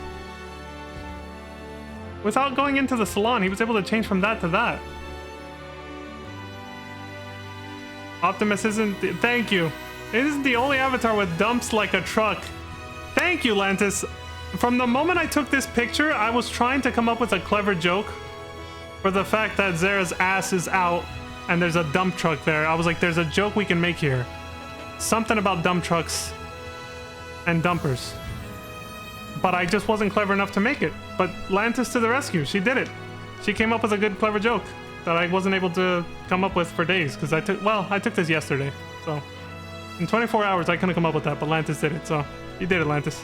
Speaker 1: Without going into the salon, he was able to change from that to that. Optimus isn't... Thank you. It isn't the only avatar with dumps like a truck. Thank you, Lantis. From the moment I took this picture, I was trying to come up with a clever joke for the fact that Zera's ass is out and there's a dump truck there. I was like, there's a joke we can make here. Something about dump trucks and dumpers. But I just wasn't clever enough to make it. But Lantis to the rescue. She did it. She came up with a good, clever joke that I wasn't able to come up with for days because I took this yesterday. So in 24 hours, I couldn't come up with that, but Lantis did it. So you did it, Lantis.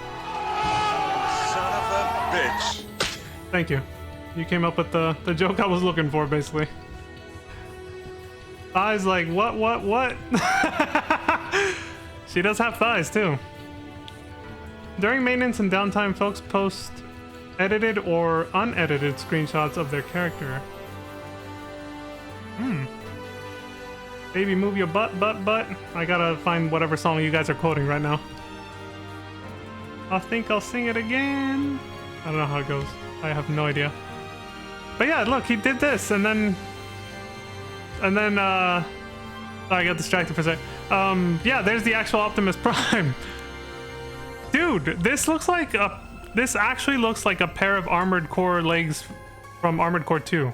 Speaker 3: Son of a bitch.
Speaker 1: Thank you. You came up with the joke I was looking for, basically. Thighs like, what? She does have thighs, too. During maintenance and downtime, folks post edited or unedited screenshots of their character. Baby, move your butt. I gotta find whatever song you guys are quoting right now. I think I'll sing it again. I don't know how it goes. I have no idea. But yeah, look, he did this, and then I got distracted for a second. Yeah, there's the actual Optimus Prime. Dude, this actually looks like a pair of Armored Core legs from Armored Core 2.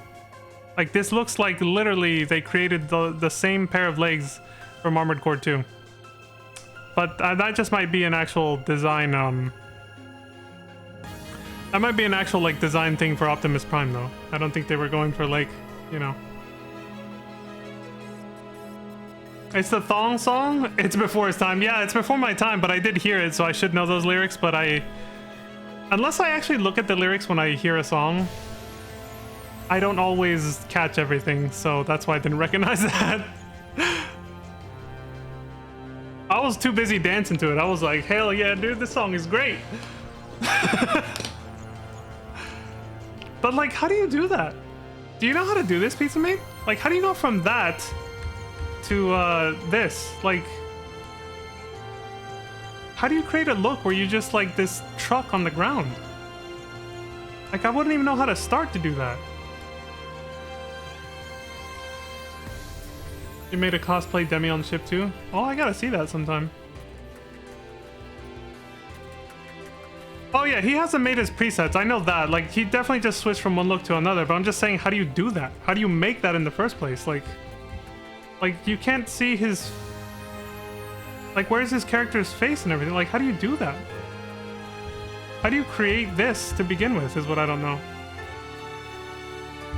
Speaker 1: Like, this looks like literally they created the same pair of legs from Armored Core 2. But that just might be an actual design, that might be an actual, like, design thing for Optimus Prime, though. I don't think they were going for, like, you know. It's the Thong song? It's before its time. Yeah, it's before my time, but I did hear it, so I should know those lyrics, but unless I actually look at the lyrics when I hear a song, I don't always catch everything, so that's why I didn't recognize that. I was too busy dancing to it. I was like, hell yeah, dude, this song is great. But But like, how do you do that? Do you know how to do this, Pizza Mate? Like, how do you go from that to this? Like, how do you create a look where you just like this truck on the ground? Like, I wouldn't even know how to start to do that. You made a cosplay Demi on ship too? Oh, I gotta see that sometime. Oh yeah, he hasn't made his presets. I know that. Like, he definitely just switched from one look to another, but I'm just saying, how do you do that? How do you make that in the first place? Like you can't see his... Like, where's his character's face and everything? Like, how do you do that? How do you create this to begin with is what I don't know.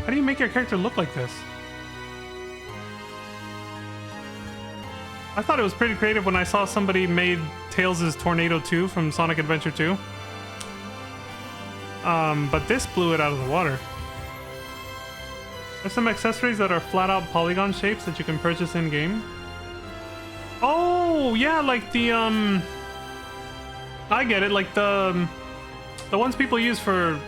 Speaker 1: How do you make your character look like this? I thought it was pretty creative when I saw somebody made Tails' Tornado 2 from Sonic Adventure 2. But this blew it out of the water. There's some accessories that are flat out polygon shapes that you can purchase in game. Oh, yeah, like the, I get it, like the ones people use for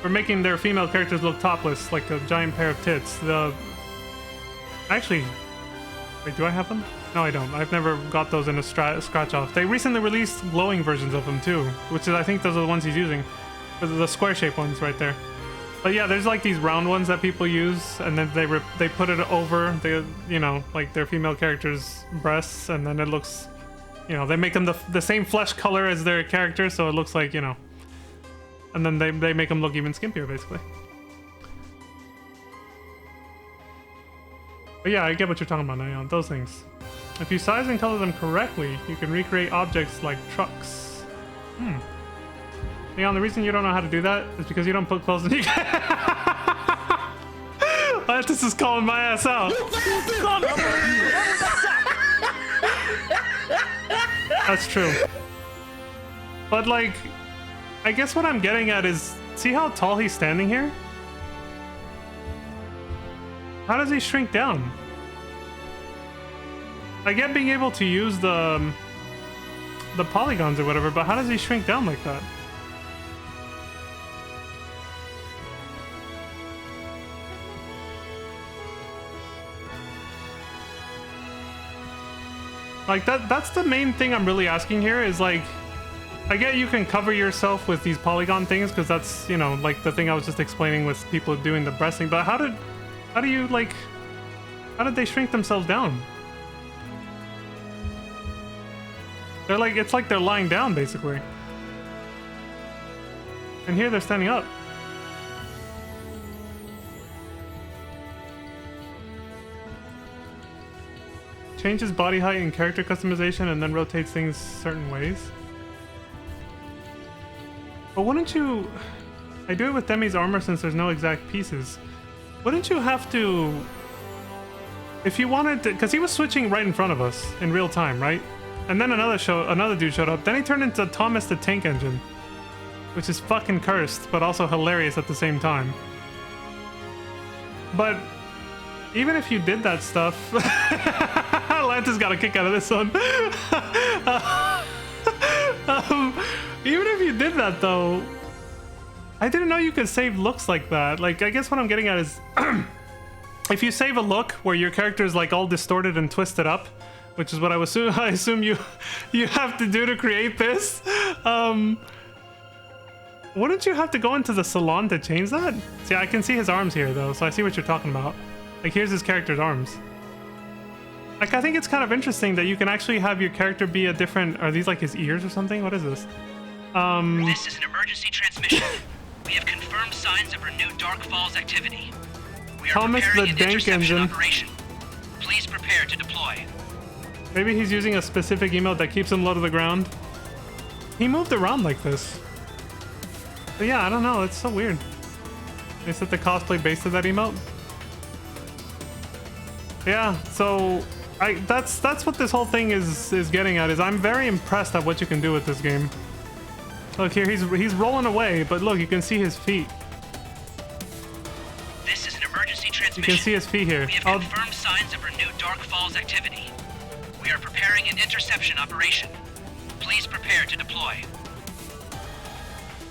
Speaker 1: making their female characters look topless, like a giant pair of tits. Actually, wait, do I have them? No, I don't. I've never got those in a scratch off. They recently released glowing versions of them too, which is, I think those are the ones he's using. The square shaped ones right there. But yeah, there's like these round ones that people use, and then they put it over the, you know, like their female characters' breasts, and then it looks, you know, they make them the same flesh color as their character, so it looks like, you know, and then they make them look even skimpier basically. But yeah, I get what you're talking about now, those things. If you size and color them correctly, you can recreate objects like trucks. Leon, the reason you don't know how to do that is because you don't put clothes in your... This is calling my ass out. That's true. But like, I guess what I'm getting at is, see how tall he's standing here? How does he shrink down? I get being able to use the polygons or whatever, but how does he shrink down like that? Like, that's the main thing I'm really asking here is, like, I get you can cover yourself with these polygon things because that's, you know, like the thing I was just explaining with people doing the breasting, but how did they shrink themselves down? They're like, it's like they're lying down basically. And here they're standing up. Changes body height and character customization and then rotates things certain ways. But wouldn't you... I do it with Demi's armor since there's no exact pieces. Wouldn't you have to... If you wanted to... Because he was switching right in front of us in real time, right? And then another dude showed up. Then he turned into Thomas the Tank Engine. Which is fucking cursed, but also hilarious at the same time. But... even if you did that stuff... Lanta's got a kick out of this one. Even if you did that, though... I didn't know you could save looks like that. Like, I guess what I'm getting at is... if you save a look where your character is, like, all distorted and twisted up, which is what I assume you have to do to create this, wouldn't you have to go into the salon to change that? See, I can see his arms here, though, so I see what you're talking about. Like, here's his character's arms. Like, I think it's kind of interesting that you can actually have your character be a different... Are these, like, his ears or something? What is this?
Speaker 2: This is an emergency transmission. We have confirmed signs of renewed Dark Falls activity. We are
Speaker 1: Thomas the
Speaker 2: preparing an
Speaker 1: Dank
Speaker 2: interception
Speaker 1: Engine.
Speaker 2: operation. Please prepare to deploy.
Speaker 1: Maybe he's using a specific emote that keeps him low to the ground. He moved around like this. But yeah, I don't know. It's so weird. They set the cosplay base to that emote. Yeah, so that's what this whole thing is getting at. Is I'm very impressed at what you can do with this game. Look here, he's rolling away, but look, you can see his feet.
Speaker 2: This is an emergency transmission.
Speaker 1: You can see his feet here.
Speaker 2: We have confirmed signs of renewed Dark Falls activity. We are preparing an interception operation. Please prepare to deploy.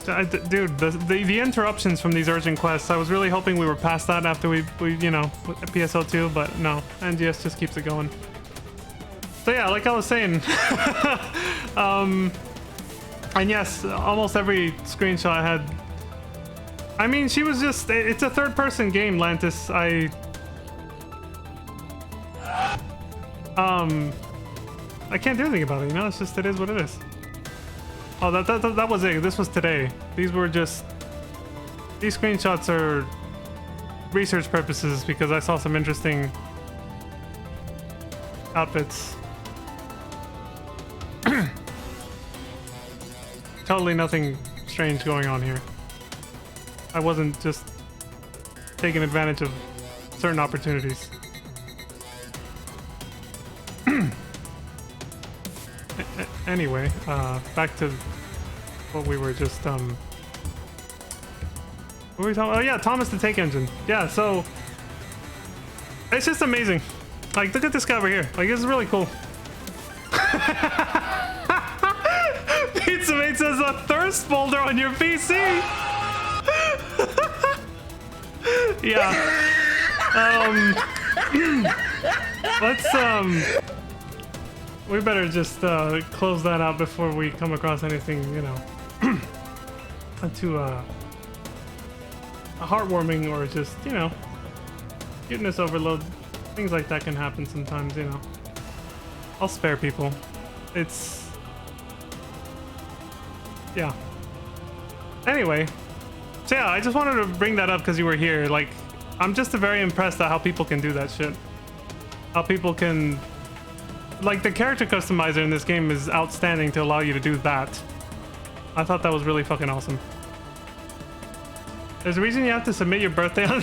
Speaker 1: Dude, the interruptions from these urgent quests, I was really hoping we were past that after we you know, PSO2, but no, NGS just keeps it going. So yeah, like I was saying, and yes, almost every screenshot I had, I mean, she was just, it's a third-person game, Lantis. I can't do anything about it, you know? It's just, it is what it is. Oh, that was it. This was today. These were just... These screenshots are research purposes because I saw some interesting outfits. Totally nothing strange going on here. I wasn't just taking advantage of certain opportunities. Anyway, back to what we were just, what were we talking? Oh yeah, Thomas the Tank Engine. Yeah, so it's just amazing. Like, look at this guy over here. Like, this is really cool. Pizza Mate says a thirst boulder on your PC. Yeah. Let's we better just close that out before we come across anything, you know, too heartwarming or just, you know, cuteness overload. Things like that can happen sometimes, you know. I'll spare people. It's... yeah. Anyway, so yeah, I just wanted to bring that up because you were here. Like, I'm just very impressed at how people can do that shit. How people can... like, the character customizer in this game is outstanding to allow you to do that. I thought that was really fucking awesome. There's a reason you have to submit your birthday on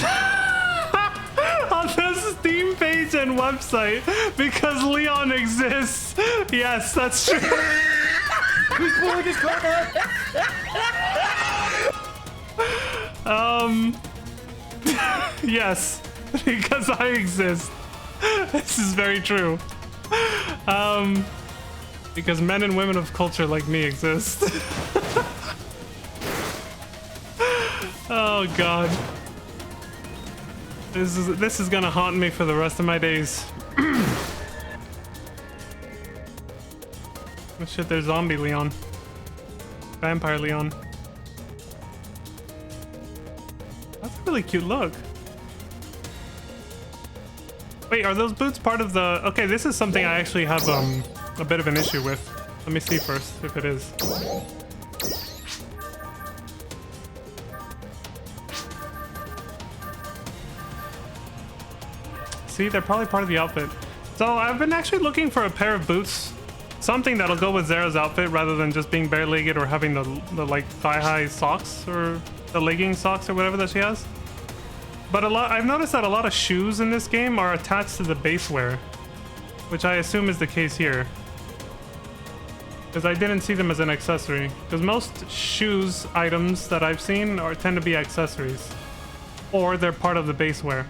Speaker 1: on the Steam page and website because Leon exists. Yes, that's true.
Speaker 10: He's pulling his cock out.
Speaker 1: Yes, because I exist. This is very true. Because men and women of culture like me exist. Oh god. This is gonna haunt me for the rest of my days. Oh shit, there's zombie Leon. Vampire Leon. That's a really cute look. Wait, are those boots part of the... okay, this is something I actually have a bit of an issue with. Let me see first if it is. See, they're probably part of the outfit. So I've been actually looking for a pair of boots. Something that'll go with Zara's outfit rather than just being bare-legged or having the like thigh-high socks or the legging socks or whatever that she has. But I've noticed that a lot of shoes in this game are attached to the base wear, which I assume is the case here. Because I didn't see them as an accessory. Because most shoes items that I've seen tend to be accessories. Or they're part of the base wear.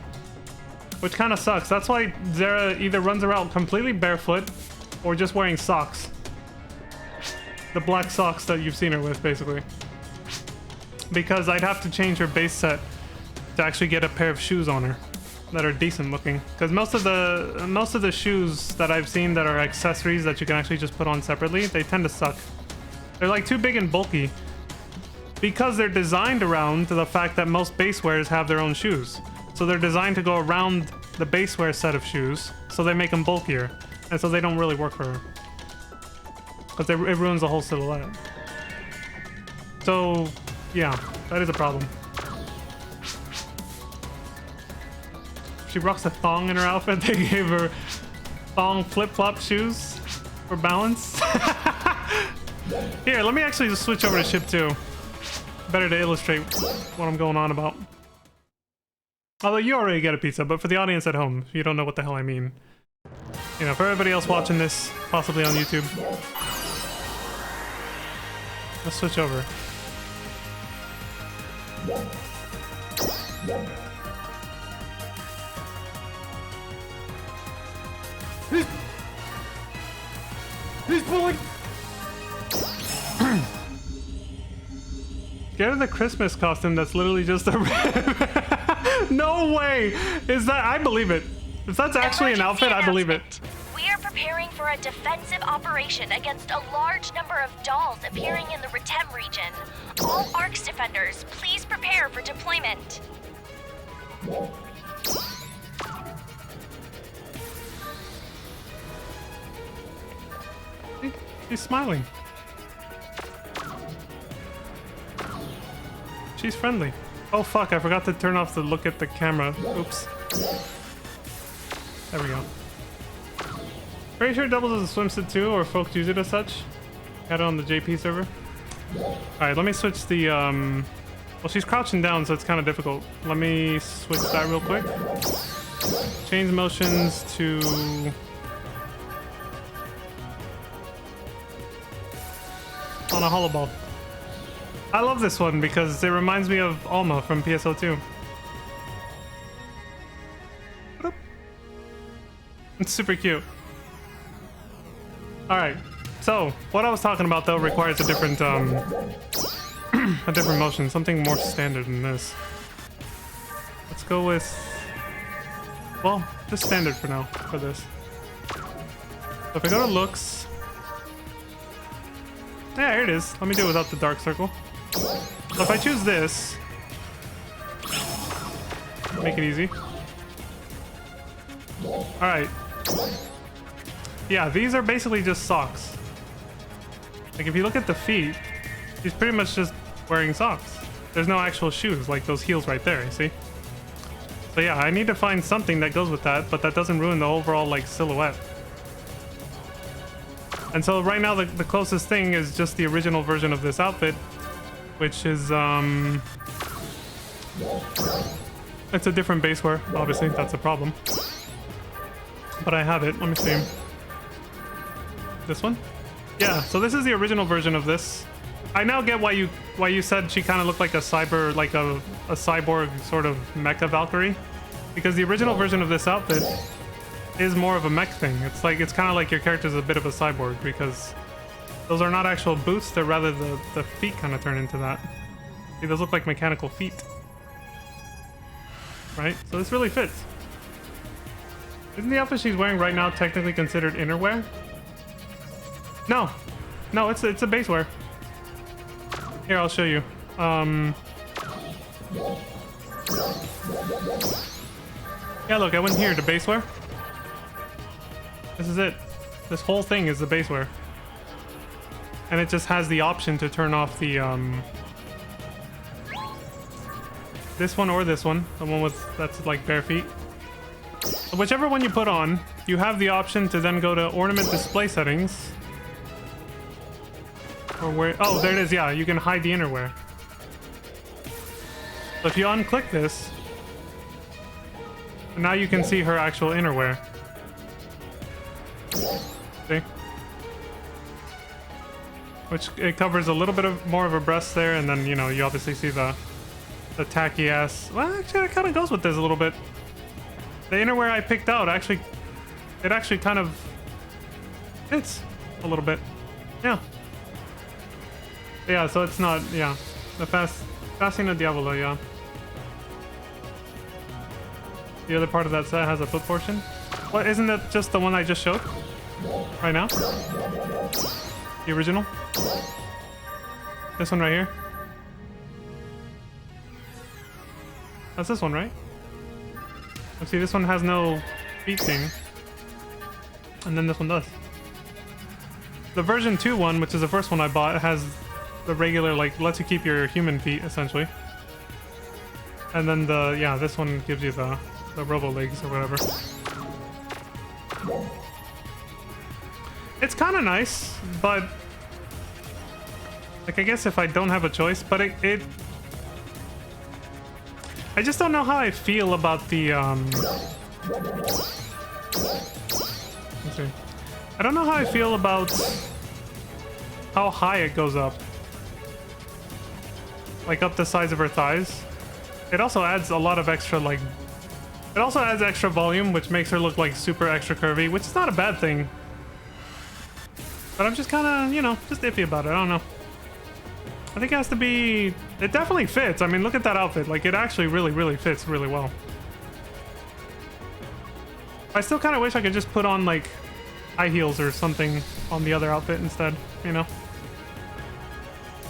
Speaker 1: Which kind of sucks. That's why Zara either runs around completely barefoot or just wearing socks. The black socks that you've seen her with, basically. Because I'd have to change her base set to actually get a pair of shoes on her that are decent looking. Because most of the shoes that I've seen that are accessories that you can actually just put on separately, they tend to suck. They're like too big and bulky. Because they're designed around the fact that most base wears have their own shoes. So they're designed to go around the base wear set of shoes, so they make them bulkier. And so they don't really work for her. Because it ruins the whole silhouette. So, yeah, that is a problem. She rocks a thong in her outfit. They gave her thong flip-flop shoes for balance. Here, let me actually just switch over to ship 2. Better to illustrate what I'm going on about. Although you already get a pizza, but for the audience at home, you don't know what the hell I mean. You know, for everybody else watching this, possibly on YouTube. Let's switch over.
Speaker 10: He's pulling.
Speaker 1: Get her the Christmas costume that's literally just a red. No way! Is that... I believe it. If that's actually an outfit, I believe it.
Speaker 7: We are preparing for a defensive operation against a large number of dolls appearing in the Retem region. All ARC's defenders, please prepare for deployment.
Speaker 1: She's smiling. She's friendly. Oh fuck, I forgot to turn off the look at the camera. Oops. There we go. Pretty sure it doubles as a swimsuit too, or folks use it as such. Got it on the JP server. Alright, let me switch the, well, she's crouching down, so it's kind of difficult. Let me switch that real quick. Change motions to... on a hollow ball. I love this one because it reminds me of Alma from PSO2. It's super cute. Alright, so what I was talking about though requires a different a different motion, something more standard than this. Let's go with, well, just standard for now for this. So if I go to looks, yeah, here it is. Let me do it without the dark circle. So if I choose this, make it easy. Alright. Yeah, these are basically just socks. Like if you look at the feet, she's pretty much just wearing socks. There's no actual shoes, like those heels right there, you see? So yeah, I need to find something that goes with that, but that doesn't ruin the overall like silhouette. And so right now the closest thing is just the original version of this outfit, which is it's a different baseware, obviously, that's a problem. But I have it, let me see. This one? Yeah, so this is the original version of this. I now get why you said she kind of looked like a cyber, like a cyborg sort of mecha Valkyrie, because the original version of this outfit is more of a mech thing. It's kind of like your character's a bit of a cyborg because those are not actual boots, they're rather the feet kind of turn into that. See, those look like mechanical feet. Right? So this really fits. Isn't the outfit she's wearing right now technically considered innerwear? No. No, it's a basewear. Here, I'll show you. Yeah, look, I went here to basewear. This is it. This whole thing is the basewear. And it just has the option to turn off the, this one or this one. The one that's like bare feet. So whichever one you put on, you have the option to then go to ornament display settings. Or where, oh, there it is, yeah, you can hide the innerwear. So if you unclick this, now you can see her actual innerwear. See? Which, it covers a little bit of more of her breast there, and then, you know, you obviously see the tacky ass. Well, actually, it kind of goes with this a little bit. The innerwear I picked out, actually, it actually kind of fits a little bit. Yeah. Yeah, so it's not, yeah. The Fascina Diavolo, yeah. The other part of that set has a foot portion. What, isn't that just the one I just showed? Right now? The original? This one right here? That's this one, right? Let's see, this one has no feet thing. And then this one does. The version 2 one, which is the first one I bought, has the regular, like, lets you keep your human feet, essentially. And then the, yeah, this one gives you the robo legs or whatever. It's kind of nice, but like, I guess if I don't have a choice, but it I just don't know how I feel about the let's see. I don't know how I feel about how high it goes up. Like up the size of her thighs. It also adds a lot of extra, like, it also adds extra volume, which makes her look like super extra curvy, which is not a bad thing. But I'm just kind of, you know, just iffy about it. I don't know. I think it has to be... It definitely fits. I mean, look at that outfit. Like, it actually really fits really well. I still kind of wish I could just put on, like, high heels or something on the other outfit instead, you know?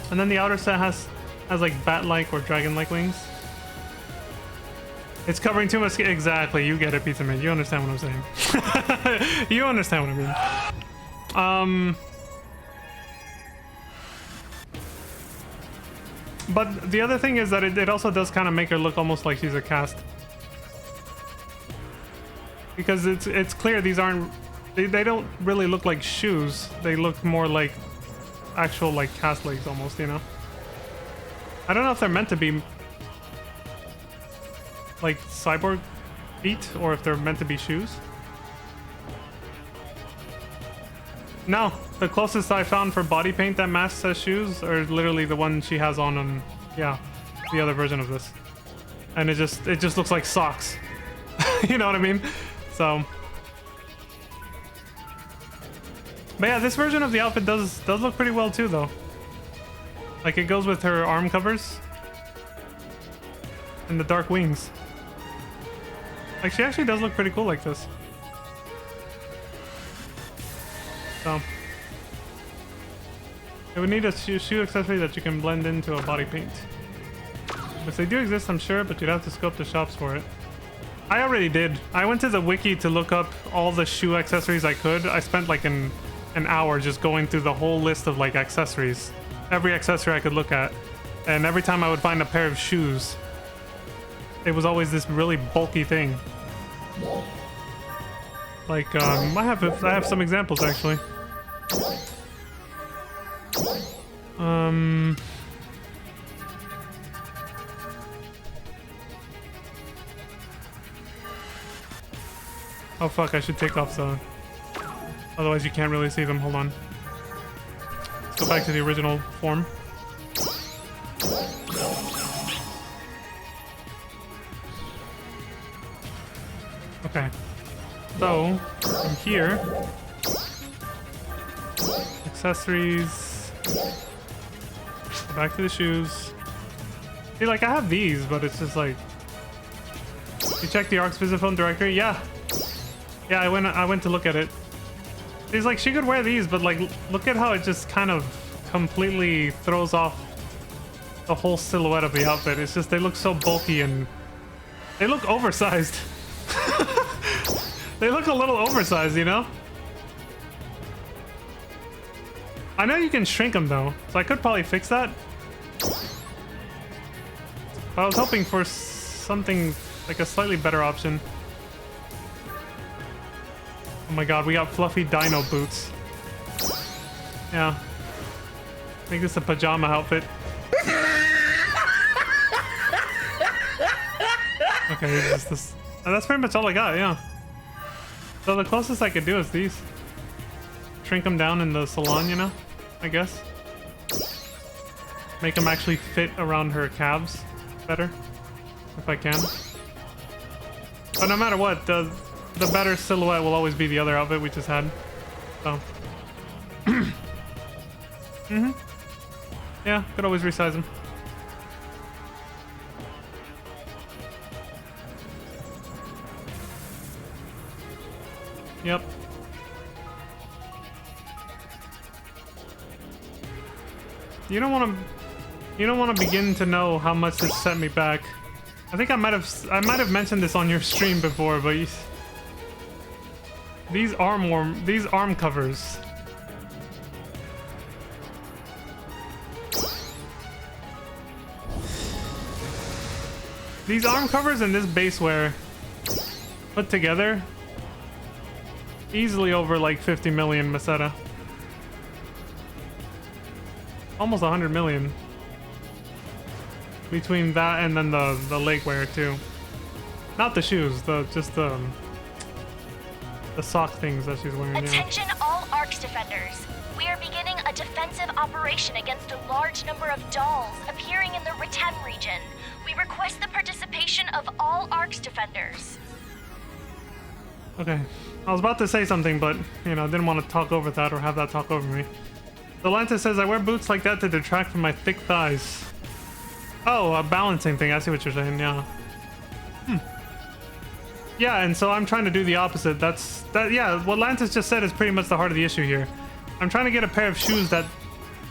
Speaker 1: And then the outer set has like, bat-like or dragon-like wings. It's covering too much... Exactly, you get it, Pizza Man. You understand what I'm saying. You understand what I mean. But the other thing is that it also does kind of make her look almost like she's a cast. Because it's clear these aren't... They don't really look like shoes. They look more like actual, like, cast legs almost, you know? I don't know if they're meant to be... like cyborg feet, or if they're meant to be shoes. No, the closest I found for body paint that matches as shoes are literally the one she has on yeah, the other version of this. And it just looks like socks. You know what I mean? So, but yeah, this version of the outfit does look pretty well too, though. Like, it goes with her arm covers and the dark wings. Like, she actually does look pretty cool like this. So, it would need a shoe accessory that you can blend into a body paint. If they do exist, I'm sure, but you'd have to scope the shops for it. I already did. I went to the wiki to look up all the shoe accessories I could. I spent like an hour just going through the whole list of like accessories. Every accessory I could look at. And every time I would find a pair of shoes, it was always this really bulky thing. Like, I have some examples actually. Oh fuck, I should take off the... Otherwise you can't really see them. Hold on. Let's go back to the original form. Okay. So, from here... Accessories... Go back to the shoes. See, like, I have these, but it's just like... You check the ARC's Visiphone directory? Yeah! Yeah, I went to look at it. It's like, she could wear these, but like, look at how it just kind of completely throws off the whole silhouette of the outfit. It's just, they look so bulky and they look oversized. They look a little oversized, you know? I know you can shrink them though, so I could probably fix that. But I was hoping for something like a slightly better option. Oh my god, we got fluffy dino boots. Yeah. Make this a pajama outfit. Okay, it's just this. And that's pretty much all I got, yeah. So the closest I could do is these. Shrink them down in the salon, you know? I guess. Make them actually fit around her calves better. If I can. But no matter what, the better silhouette will always be the other outfit we just had. So. Yeah, could always resize them. Yep. You don't want to begin to know how much this set me back. I think I might have mentioned this on your stream before, but these arm covers. These arm covers and this base wear put together easily over like 50 million Meseta. Almost 100 million. Between that and then the leg wear too. Not the shoes, just the sock things that she's wearing.
Speaker 7: Attention all ARC's defenders. We are beginning a defensive operation against a large number of dolls appearing in the Retem region. We request the participation of all ARC's defenders.
Speaker 1: Okay. I was about to say something, but, you know, I didn't want to talk over that or have that talk over me. Delanta says, I wear boots like that to detract from my thick thighs. Oh, a balancing thing. I see what you're saying, yeah. Yeah, and so I'm trying to do the opposite. Yeah, what Lantis just said is pretty much the heart of the issue here. I'm trying to get a pair of shoes that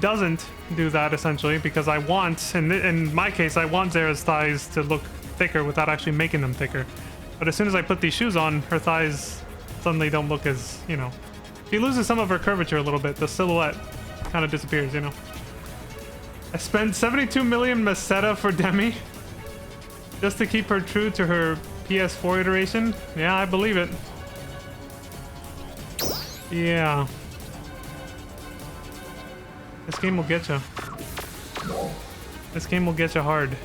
Speaker 1: doesn't do that, essentially, because I want, in my case, I want Zara's thighs to look thicker without actually making them thicker. But as soon as I put these shoes on, her thighs suddenly don't look as, you know... She loses some of her curvature a little bit. The silhouette kind of disappears, you know? I spent 72 million Meseta for Demi just to keep her true to her PS4 iteration. Yeah, I believe it. Yeah. This game will get you. This game will get you hard.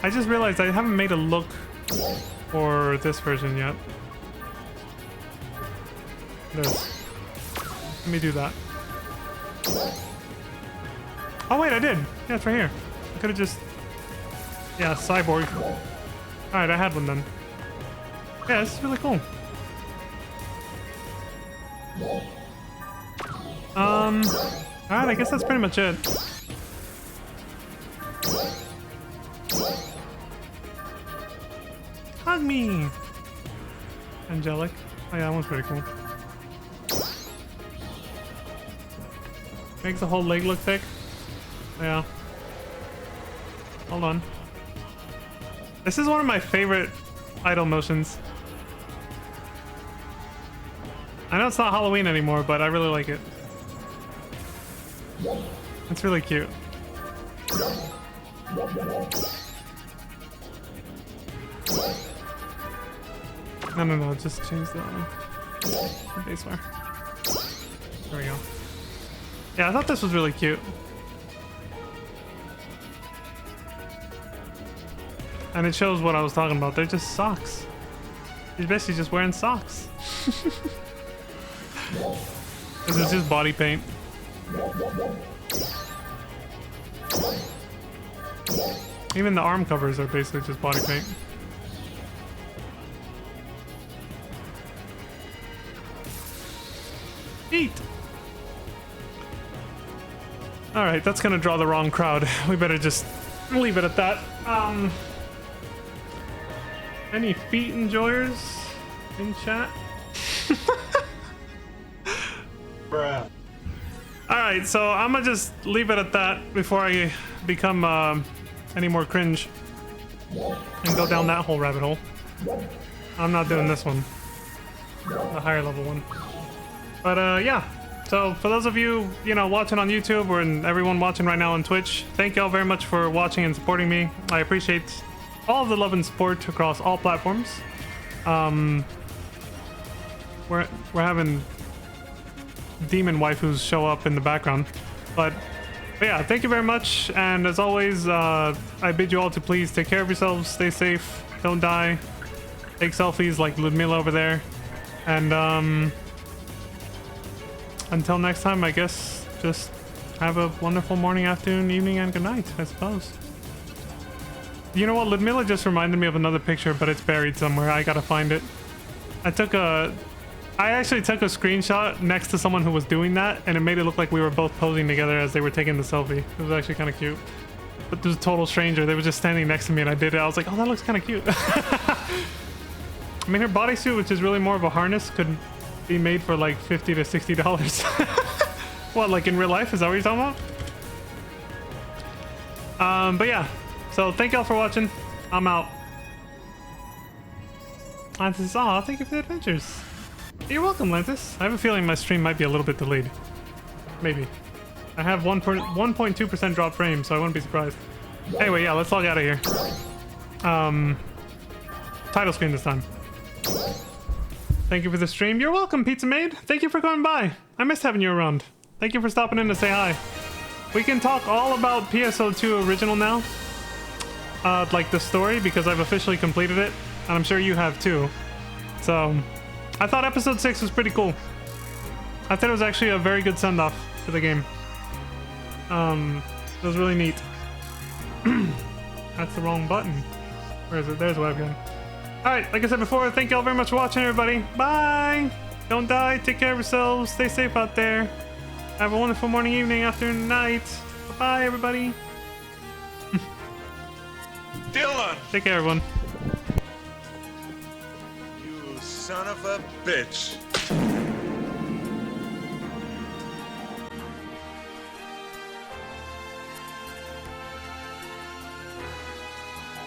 Speaker 1: I just realized I haven't made a look for this version yet. This. Let me do that. Oh wait, I did. Yeah, it's right here. I could have just... Yeah, cyborg. Alright, I had one then. Yeah, this is really cool. Alright, I guess that's pretty much it. Hug me! Angelic. Oh yeah, that one's pretty cool. Makes the whole leg look thick. Yeah. Hold on. This is one of my favorite idle motions. I know it's not Halloween anymore, but I really like it. It's really cute. No, just change the base bar. There we go. Yeah, I thought this was really cute. And it shows what I was talking about. They're just socks. He's basically just wearing socks. This is just body paint. Even the arm covers are basically just body paint. Eat! Alright, that's gonna draw the wrong crowd. We better just leave it at that. Any feet enjoyers in chat?
Speaker 10: Bruh.
Speaker 1: Alright, so I'm gonna just leave it at that before I become any more cringe and go down that whole rabbit hole. I'm not doing this one. The higher level one. But yeah. So for those of you, watching on YouTube or everyone watching right now on Twitch, thank y'all very much for watching and supporting me. I appreciate all of the love and support across all platforms. We're having demon waifus show up in the background, but yeah, thank you very much. And as always, I bid you all to please take care of yourselves, stay safe, don't die, take selfies like Ludmilla over there, and until next time, I guess just have a wonderful morning, afternoon, evening, and good night, I suppose. You know what? Ludmilla just reminded me of another picture, but it's buried somewhere. I gotta find it. I actually took a screenshot next to someone who was doing that, and it made it look like we were both posing together as they were taking the selfie. It was actually kind of cute. But there was a total stranger. They were just standing next to me, and I did it. I was like, oh, that looks kind of cute. I mean, her bodysuit, which is really more of a harness, could be made for like $50 to $60. What, like in real life? Is that what you're talking about? But yeah. So thank y'all for watching. I'm out. Lantis, aw, thank you for the adventures. You're welcome, Lantis. I have a feeling my stream might be a little bit delayed. Maybe. I have 1.2% drop frame, so I wouldn't be surprised. Anyway, yeah, let's log out of here. Title screen this time. Thank you for the stream. You're welcome, Pizza Maid. Thank you for coming by. I missed having you around. Thank you for stopping in to say hi. We can talk all about PSO2 original now. Like the story, because I've officially completed it. And I'm sure you have too. So, I thought episode 6 was pretty cool. I thought it was actually a very good send-off to the game. It was really neat. That's the wrong button. Where is it? There's the webcam. Alright, like I said before, thank y'all very much for watching, everybody. Bye! Don't die. Take care of yourselves. Stay safe out there. Have a wonderful morning, evening, afternoon, night. Bye-bye, everybody.
Speaker 3: Dylan!
Speaker 1: Take care, everyone.
Speaker 3: You son of a bitch.